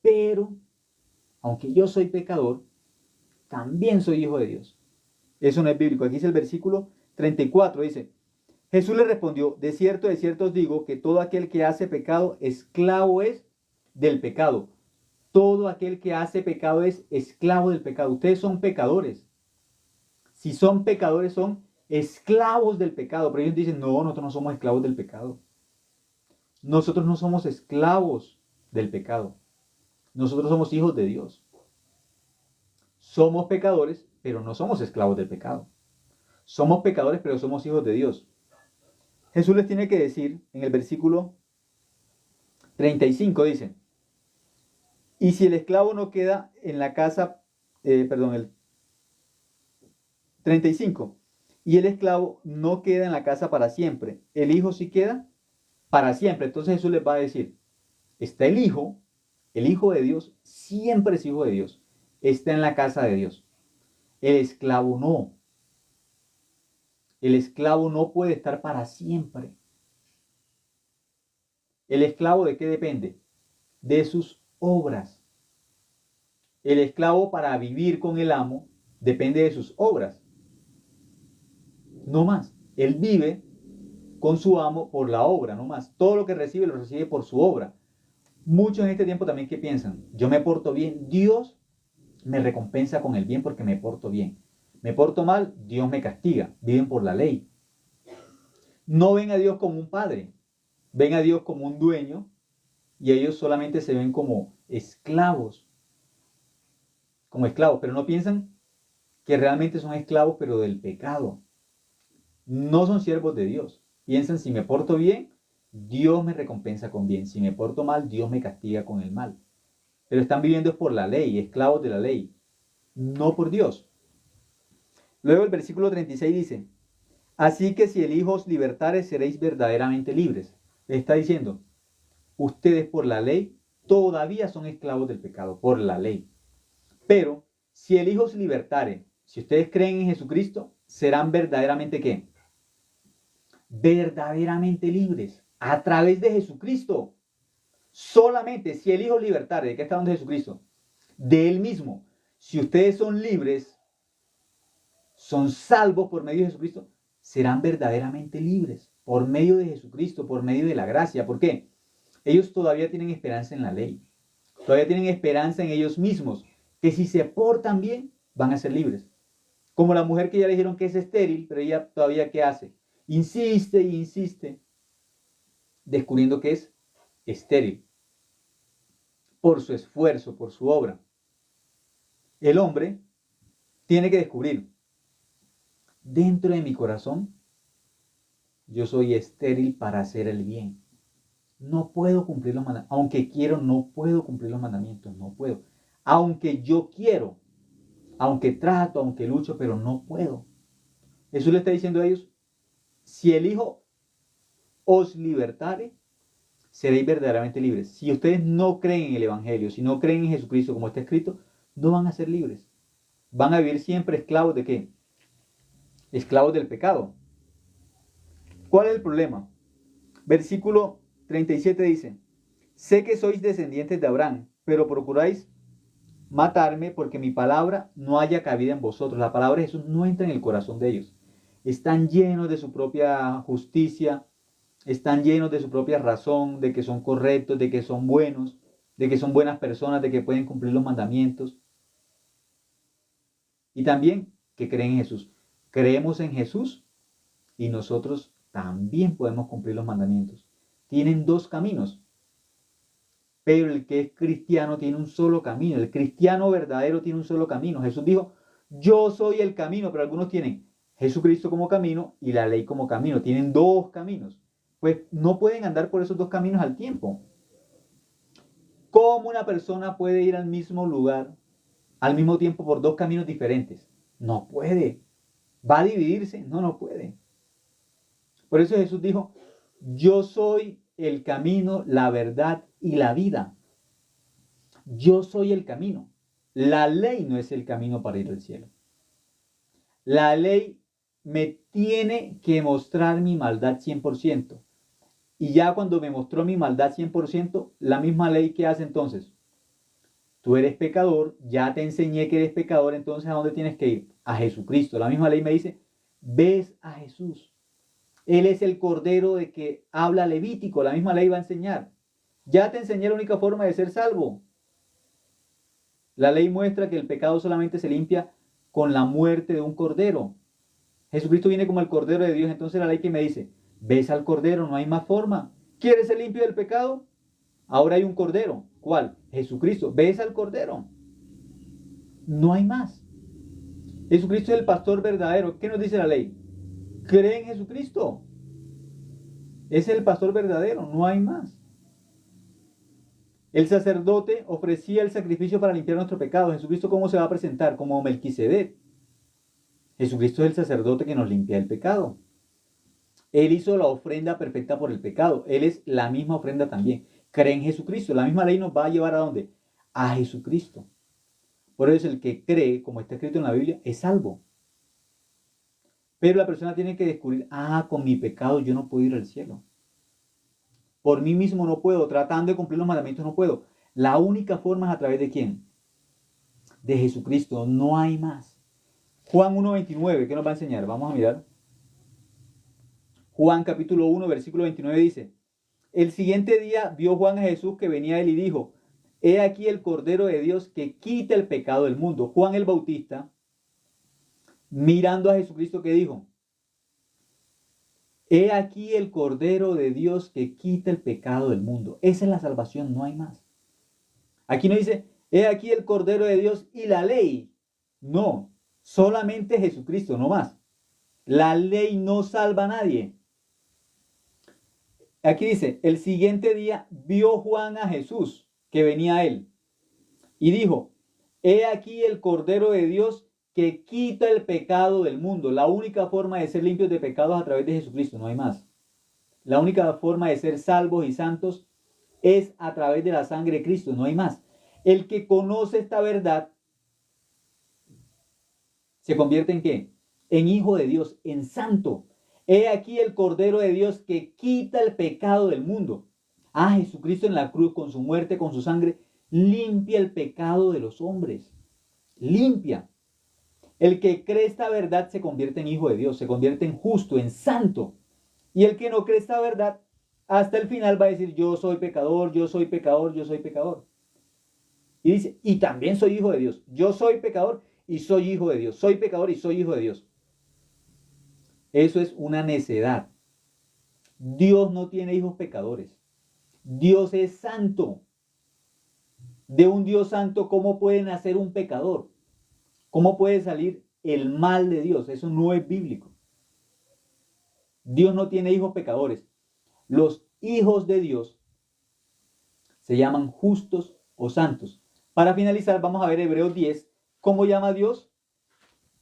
Pero, aunque yo soy pecador, también soy hijo de Dios. Eso no es bíblico. Aquí dice el versículo 34, dice, Jesús le respondió, de cierto os digo que todo aquel que hace pecado, esclavo es del pecado. Todo aquel que hace pecado es esclavo del pecado. Ustedes son pecadores. Si son pecadores, son esclavos del pecado. Pero ellos dicen, no, nosotros no somos esclavos del pecado. Nosotros no somos esclavos del pecado. Nosotros somos hijos de Dios. Somos pecadores, pero no somos esclavos del pecado. Somos pecadores, pero somos hijos de Dios. Jesús les tiene que decir en el versículo 35, dice, y si el esclavo no queda en la casa, el 35, y el esclavo no queda en la casa para siempre, el hijo sí queda para siempre. Entonces Jesús les va a decir, está el hijo de Dios, siempre es hijo de Dios, está en la casa de Dios. El esclavo no. El esclavo no puede estar para siempre. ¿El esclavo de qué depende? De sus obras. El esclavo para vivir con el amo depende de sus obras. No más. Él vive con su amo por la obra, no más. Todo lo que recibe lo recibe por su obra. Muchos en este tiempo también que piensan, yo me porto bien, Dios me recompensa con el bien porque me porto bien. Me porto mal, Dios me castiga. Viven por la ley. No ven a Dios como un padre, ven a Dios como un dueño y ellos solamente se ven como esclavos, pero no piensan que realmente son esclavos, pero del pecado. No son siervos de Dios. Piensan, si me porto bien, Dios me recompensa con bien. Si me porto mal, Dios me castiga con el mal. Pero están viviendo por la ley, esclavos de la ley, no por Dios. Luego el versículo 36 dice, así que si el Hijo os libertare, seréis verdaderamente libres. Le está diciendo, ustedes por la ley todavía son esclavos del pecado, por la ley. Pero si el Hijo os libertare, si ustedes creen en Jesucristo, serán verdaderamente ¿qué? Verdaderamente libres a través de Jesucristo. Solamente si el Hijo libertare, ¿de qué está hablando Jesucristo? De Él mismo. Si ustedes son libres, son salvos por medio de Jesucristo, serán verdaderamente libres por medio de Jesucristo, por medio de la gracia. ¿Por qué? Ellos todavía tienen esperanza en la ley. Todavía tienen esperanza en ellos mismos, que si se portan bien, van a ser libres. Como la mujer que ya le dijeron que es estéril, pero ella todavía ¿qué hace? Insiste e insiste, descubriendo que es estéril por su esfuerzo, por su obra. El hombre tiene que descubrir, dentro de mi corazón, yo soy estéril para hacer el bien. No puedo cumplir los mandamientos. Aunque quiero, no puedo cumplir los mandamientos. No puedo. Aunque yo quiero, aunque trato, aunque lucho, pero no puedo. Jesús le está diciendo a ellos, si el Hijo os libertare, seréis verdaderamente libres. Si ustedes no creen en el Evangelio, si no creen en Jesucristo como está escrito, no van a ser libres. Van a vivir siempre esclavos de ¿qué? Esclavos del pecado. ¿Cuál es el problema? Versículo 37 dice, sé que sois descendientes de Abraham, pero procuráis matarme porque mi palabra no haya cabida en vosotros. La palabra de Jesús no entra en el corazón de ellos. Están llenos de su propia justicia, están llenos de su propia razón, de que son correctos, de que son buenos, de que son buenas personas, de que pueden cumplir los mandamientos. Y también que creen en Jesús. Creemos en Jesús y nosotros también podemos cumplir los mandamientos. Tienen dos caminos. Pero el que es cristiano tiene un solo camino. El cristiano verdadero tiene un solo camino. Jesús dijo, yo soy el camino, pero algunos tienen Jesucristo como camino y la ley como camino. Tienen dos caminos. Pues no pueden andar por esos dos caminos al tiempo. ¿Cómo una persona puede ir al mismo lugar al mismo tiempo por dos caminos diferentes? No puede. ¿Va a dividirse? No, no puede. Por eso Jesús dijo, yo soy el camino, la verdad y la vida. Yo soy el camino. La ley no es el camino para ir al cielo. La ley me tiene que mostrar mi maldad 100%. Y ya cuando me mostró mi maldad 100%, la misma ley que hace entonces. Tú eres pecador, ya te enseñé que eres pecador, entonces ¿a dónde tienes que ir? A Jesucristo. La misma ley me dice, ves a Jesús. Él es el cordero de que habla Levítico. La misma ley va a enseñar. Ya te enseñé la única forma de ser salvo. La ley muestra que el pecado solamente se limpia con la muerte de un cordero. Jesucristo viene como el cordero de Dios. Entonces la ley que me dice, ves al cordero, no hay más forma. ¿Quieres ser limpio del pecado? Ahora hay un cordero. ¿Cuál? Jesucristo. ¿Ves al cordero? No hay más. Jesucristo es el pastor verdadero. ¿Qué nos dice la ley? Cree en Jesucristo. Es el pastor verdadero, no hay más. El sacerdote ofrecía el sacrificio para limpiar nuestro pecado. Jesucristo, ¿cómo se va a presentar? Como Melquisedec. Jesucristo es el sacerdote que nos limpia el pecado. Él hizo la ofrenda perfecta por el pecado. Él es la misma ofrenda también. Cree en Jesucristo. La misma ley nos va a llevar ¿a dónde? A Jesucristo. Por eso el que cree, como está escrito en la Biblia, es salvo. Pero la persona tiene que descubrir, con mi pecado yo no puedo ir al cielo. Por mí mismo no puedo, tratando de cumplir los mandamientos no puedo. La única forma es a través de ¿quién? De Jesucristo, no hay más. Juan 1:29, ¿qué nos va a enseñar? Vamos a mirar. Juan capítulo 1, versículo 29 dice: el siguiente día vio Juan a Jesús que venía a él y dijo: he aquí el Cordero de Dios que quita el pecado del mundo. Juan el Bautista, mirando a Jesucristo, ¿qué dijo? He aquí el Cordero de Dios que quita el pecado del mundo. Esa es la salvación, no hay más. Aquí no dice, he aquí el Cordero de Dios y la ley. No, solamente Jesucristo, no más. La ley no salva a nadie. Aquí dice, el siguiente día vio Juan a Jesús que venía a él y dijo: he aquí el Cordero de Dios que quita el pecado del mundo. La única forma de ser limpios de pecados es a través de Jesucristo, no hay más. La única forma de ser salvos y santos es a través de la sangre de Cristo, no hay más. El que conoce esta verdad se convierte ¿en qué? En hijo de Dios, en santo. He aquí el Cordero de Dios que quita el pecado del mundo. Ah, Jesucristo en la cruz, con su muerte, con su sangre, limpia el pecado de los hombres. Limpia. El que cree esta verdad se convierte en hijo de Dios, se convierte en justo, en santo. Y el que no cree esta verdad, hasta el final va a decir: yo soy pecador, yo soy pecador, yo soy pecador. Y dice: y también soy hijo de Dios. Yo soy pecador y soy hijo de Dios. Soy pecador y soy hijo de Dios. Eso es una necedad. Dios no tiene hijos pecadores. Dios es santo. De un Dios santo, ¿cómo puede nacer un pecador? ¿Cómo puede salir el mal de Dios? Eso no es bíblico. Dios no tiene hijos pecadores. Los hijos de Dios se llaman justos o santos. Para finalizar, vamos a ver Hebreos 10. ¿Cómo llama Dios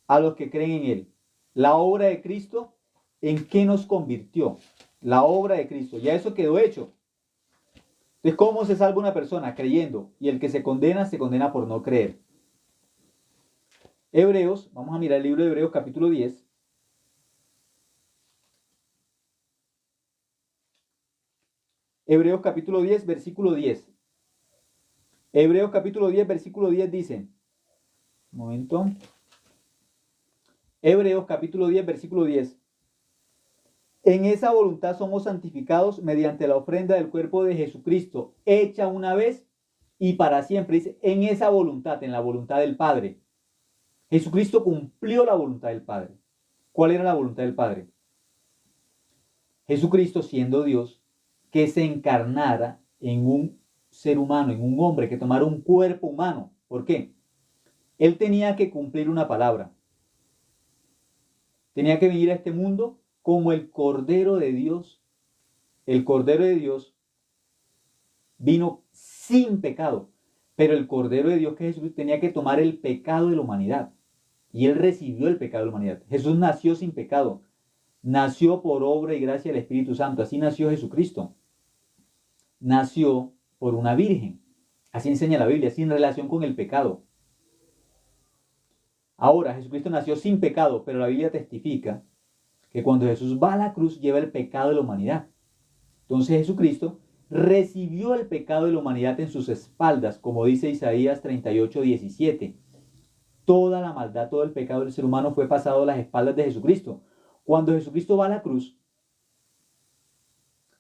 a los que creen en Él? La obra de Cristo, ¿en qué nos convirtió? La obra de Cristo, ya eso quedó hecho. Entonces, ¿cómo se salva una persona? Creyendo. Y el que se condena por no creer. Hebreos, vamos a mirar el libro de Hebreos capítulo 10. Hebreos capítulo 10, versículo 10. Hebreos capítulo 10, versículo 10 dice, un momento. Hebreos capítulo 10, versículo 10. En esa voluntad somos santificados mediante la ofrenda del cuerpo de Jesucristo, hecha una vez y para siempre. Dice, en esa voluntad, en la voluntad del Padre. Jesucristo cumplió la voluntad del Padre. ¿Cuál era la voluntad del Padre? Jesucristo, siendo Dios, que se encarnara en un ser humano, en un hombre, que tomara un cuerpo humano. ¿Por qué? Él tenía que cumplir una palabra. Tenía que venir a este mundo como el Cordero de Dios. El Cordero de Dios vino sin pecado, pero el Cordero de Dios, que Jesús, tenía que tomar el pecado de la humanidad. Y Él recibió el pecado de la humanidad. Jesús nació sin pecado. Nació por obra y gracia del Espíritu Santo. Así nació Jesucristo. Nació por una virgen. Así enseña la Biblia, sin relación con el pecado. Ahora, Jesucristo nació sin pecado, pero la Biblia testifica que cuando Jesús va a la cruz lleva el pecado de la humanidad. Entonces Jesucristo recibió el pecado de la humanidad en sus espaldas, como dice Isaías 38:17. Toda la maldad, todo el pecado del ser humano fue pasado a las espaldas de Jesucristo. Cuando Jesucristo va a la cruz,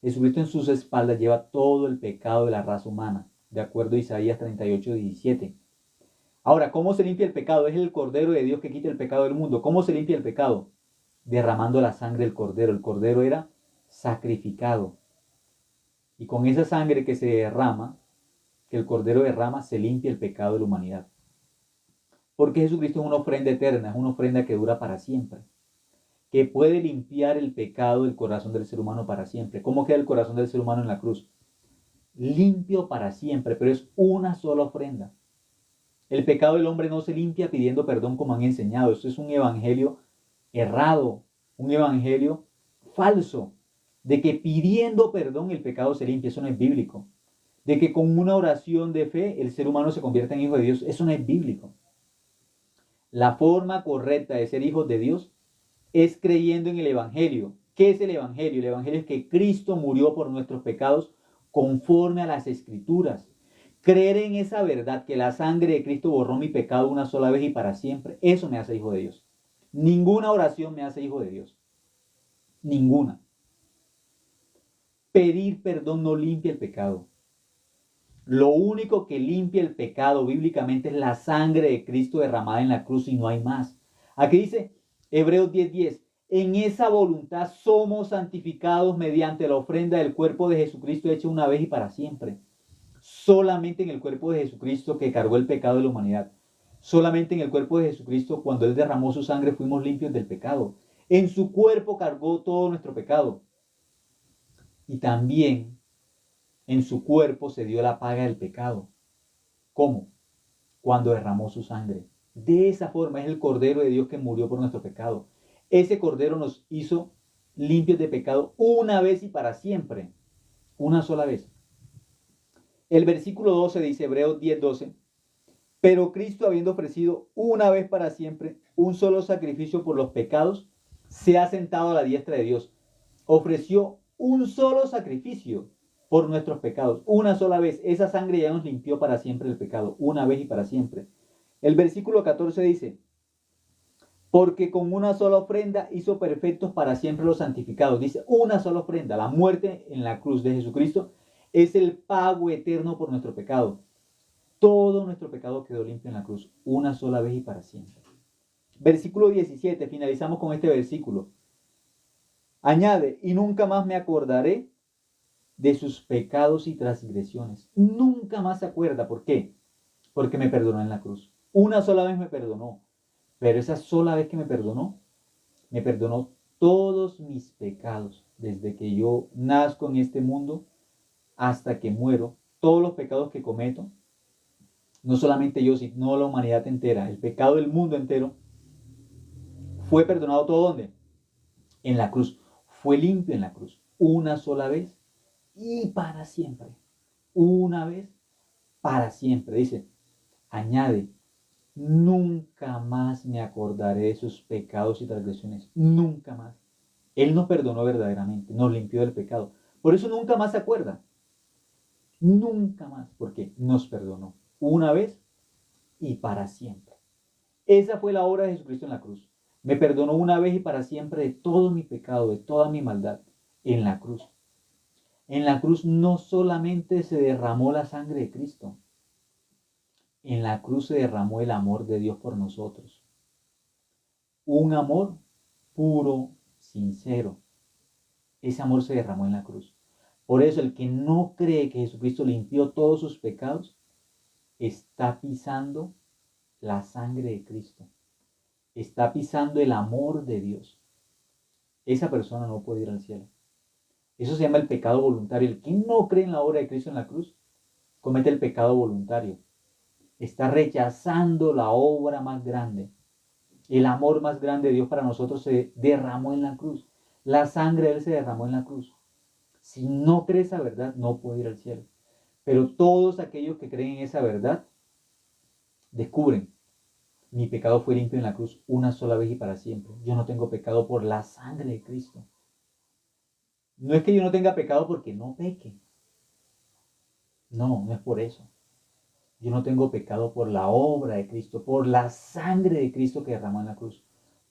Jesucristo en sus espaldas lleva todo el pecado de la raza humana, de acuerdo a Isaías 38:17. Ahora, ¿cómo se limpia el pecado? Es el Cordero de Dios que quita el pecado del mundo. ¿Cómo se limpia el pecado? Derramando la sangre del Cordero. El Cordero era sacrificado. Y con esa sangre que se derrama, que el Cordero derrama, se limpia el pecado de la humanidad. Porque Jesucristo es una ofrenda eterna, es una ofrenda que dura para siempre, que puede limpiar el pecado del corazón del ser humano para siempre. ¿Cómo queda el corazón del ser humano en la cruz? Limpio para siempre, pero es una sola ofrenda. El pecado del hombre no se limpia pidiendo perdón como han enseñado. Esto es un evangelio errado, un evangelio falso, de que pidiendo perdón el pecado se limpia. Eso no es bíblico. De que con una oración de fe el ser humano se convierta en hijo de Dios. Eso no es bíblico. La forma correcta de ser hijos de Dios es creyendo en el evangelio, ¿Qué es el Evangelio? El Evangelio es que Cristo murió por nuestros pecados conforme a las Escrituras. Creer en esa verdad, que la sangre de Cristo borró mi pecado una sola vez y para siempre, eso me hace hijo de Dios. Ninguna oración me hace hijo de Dios. Ninguna. Pedir perdón no limpia el pecado. Lo único que limpia el pecado bíblicamente es la sangre de Cristo derramada en la cruz y no hay más. Aquí dice Hebreos 10:10, en esa voluntad somos santificados mediante la ofrenda del cuerpo de Jesucristo hecha una vez y para siempre. Solamente en el cuerpo de Jesucristo que cargó el pecado de la humanidad. Solamente en el cuerpo de Jesucristo, cuando Él derramó su sangre, fuimos limpios del pecado. En su cuerpo cargó todo nuestro pecado. Y también en su cuerpo se dio la paga del pecado. ¿Cómo? Cuando derramó su sangre. De esa forma es el Cordero de Dios que murió por nuestro pecado. Ese Cordero nos hizo limpios de pecado una vez y para siempre. Una sola vez. El versículo 12 dice, Hebreos 10:12, pero Cristo, habiendo ofrecido una vez para siempre un solo sacrificio por los pecados, se ha sentado a la diestra de Dios. Ofreció un solo sacrificio por nuestros pecados, una sola vez. Esa sangre ya nos limpió para siempre el pecado, una vez y para siempre. El versículo 14 dice, porque con una sola ofrenda hizo perfectos para siempre los santificados. Dice, una sola ofrenda, la muerte en la cruz de Jesucristo es el pago eterno por nuestro pecado. Todo nuestro pecado quedó limpio en la cruz, una sola vez y para siempre. Versículo 17, finalizamos con este versículo. Añade, y nunca más me acordaré de sus pecados y transgresiones. Nunca más se acuerda. ¿Por qué? Porque me perdonó en la cruz. Una sola vez me perdonó. Pero esa sola vez que me perdonó todos mis pecados. Desde que yo nazco en este mundo hasta que muero, todos los pecados que cometo, no solamente yo, sino la humanidad entera, el pecado del mundo entero, fue perdonado todo ¿dónde? En la cruz. Fue limpio en la cruz. Una sola vez y para siempre. Una vez para siempre. Dice, añade, nunca más me acordaré de sus pecados y transgresiones. Nunca más. Él nos perdonó verdaderamente, nos limpió del pecado. Por eso nunca más se acuerda. Nunca más, porque nos perdonó. Una vez y para siempre. Esa fue la obra de Jesucristo en la cruz. Me perdonó una vez y para siempre de todo mi pecado, de toda mi maldad, en la cruz. En la cruz no solamente se derramó la sangre de Cristo, en la cruz se derramó el amor de Dios por nosotros. Un amor puro, sincero. Ese amor se derramó en la cruz. Por eso el que no cree que Jesucristo limpió todos sus pecados, está pisando la sangre de Cristo. Está pisando el amor de Dios. Esa persona no puede ir al cielo. Eso se llama el pecado voluntario. El que no cree en la obra de Cristo en la cruz, comete el pecado voluntario. Está rechazando la obra más grande. El amor más grande de Dios para nosotros se derramó en la cruz. La sangre de Él se derramó en la cruz. Si no cree esa verdad, no puede ir al cielo. Pero todos aquellos que creen en esa verdad, descubren, mi pecado fue limpio en la cruz una sola vez y para siempre. Yo no tengo pecado por la sangre de Cristo. No es que yo no tenga pecado porque no peque. No, no es por eso. Yo no tengo pecado por la obra de Cristo, por la sangre de Cristo que derramó en la cruz.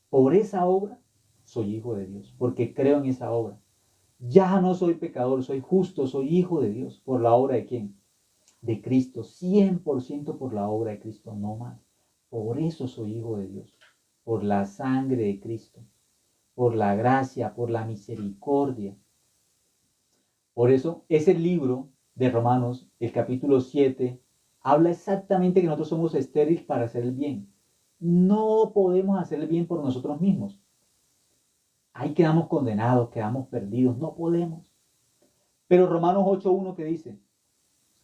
Por esa obra soy hijo de Dios, porque creo en esa obra. Ya no soy pecador, soy justo, soy hijo de Dios. ¿Por la obra de quién? De Cristo, 100% por la obra de Cristo, no más. Por eso soy hijo de Dios, por la sangre de Cristo, por la gracia, por la misericordia. Por eso ese libro de Romanos, el capítulo 7, habla exactamente que nosotros somos estériles para hacer el bien. No podemos hacer el bien por nosotros mismos. Ahí quedamos condenados, quedamos perdidos, no podemos. Pero Romanos 8:1 que dice,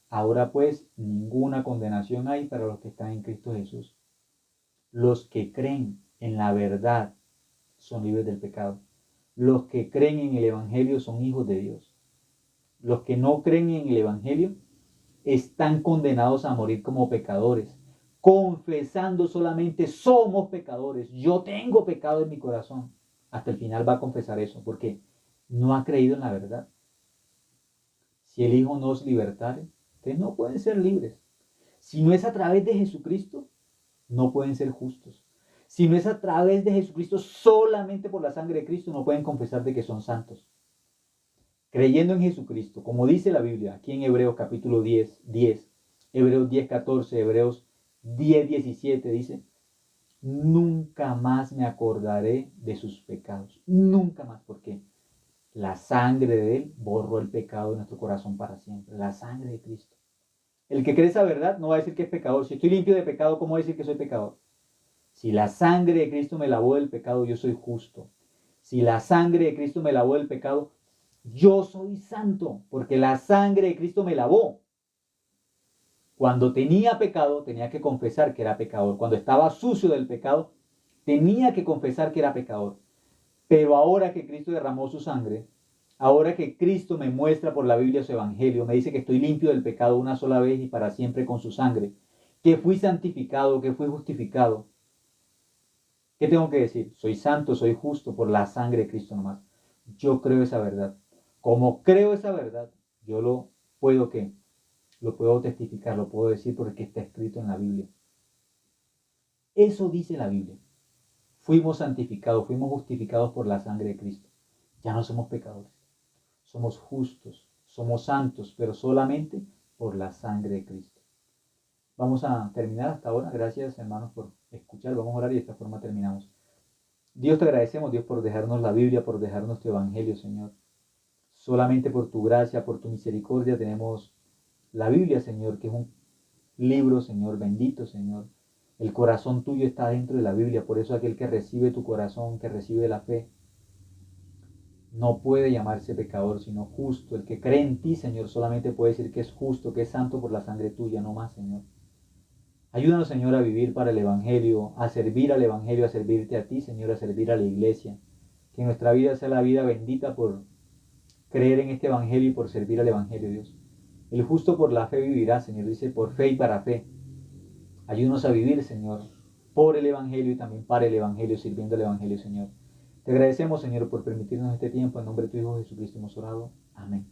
ahora pues ninguna condenación hay para los que están en Cristo Jesús. Los que creen en la verdad son libres del pecado. Los que creen en el Evangelio son hijos de Dios. Los que no creen en el Evangelio están condenados a morir como pecadores, confesando solamente somos pecadores. Yo tengo pecado en mi corazón. Hasta el final va a confesar eso. ¿Por qué? no ha creído en la verdad. Si el Hijo no os libertare, ustedes no pueden ser libres. Si no es a través de Jesucristo, no pueden ser justos. Si no es a través de Jesucristo, solamente por la sangre de Cristo, no pueden confesar de que son santos. Creyendo en Jesucristo, como dice la Biblia, aquí en Hebreos capítulo 10, Hebreos 10, 14, Hebreos 10, 17, dice, nunca más me acordaré de sus pecados. Nunca más. ¿Por qué? La sangre de Él borró el pecado de nuestro corazón para siempre. La sangre de Cristo. El que cree esa verdad no va a decir que es pecador. Si estoy limpio de pecado, ¿cómo voy a decir que soy pecador? Si la sangre de Cristo me lavó del pecado, yo soy justo. Si la sangre de Cristo me lavó del pecado, yo soy santo, porque la sangre de Cristo me lavó. Cuando tenía pecado, tenía que confesar que era pecador. Cuando estaba sucio del pecado, tenía que confesar que era pecador. Pero ahora que Cristo derramó su sangre, ahora que Cristo me muestra por la Biblia su evangelio, me dice que estoy limpio del pecado una sola vez y para siempre con su sangre, que fui santificado, que fui justificado. ¿Qué tengo que decir? Soy santo, soy justo por la sangre de Cristo nomás. Yo creo esa verdad. Como creo esa verdad, yo lo puedo ¿qué? Lo puedo testificar, lo puedo decir porque está escrito en la Biblia. Eso dice la Biblia. Fuimos santificados, fuimos justificados por la sangre de Cristo. Ya no somos pecadores. Somos justos, somos santos, pero solamente por la sangre de Cristo. Vamos a terminar hasta ahora. Gracias, hermanos, por escuchar. Vamos a orar y de esta forma terminamos. Dios, te agradecemos, Dios, por dejarnos la Biblia, por dejarnos tu evangelio, Señor. Solamente por tu gracia, por tu misericordia tenemos la Biblia, Señor, que es un libro, Señor, bendito, Señor. El corazón tuyo está dentro de la Biblia, por eso aquel que recibe tu corazón, que recibe la fe, no puede llamarse pecador, sino justo. El que cree en ti, Señor, solamente puede decir que es justo, que es santo por la sangre tuya, no más, Señor. Ayúdanos, Señor, a vivir para el Evangelio, a servir al Evangelio, a servirte a ti, Señor, a servir a la iglesia. Que nuestra vida sea la vida bendita por creer en este Evangelio y por servir al Evangelio, Dios. El justo por la fe vivirá, Señor, dice, por fe y para fe. Ayúdanos a vivir, Señor, por el Evangelio y también para el Evangelio, sirviendo al Evangelio, Señor. Te agradecemos, Señor, por permitirnos este tiempo. En nombre de tu Hijo Jesucristo hemos orado. Amén.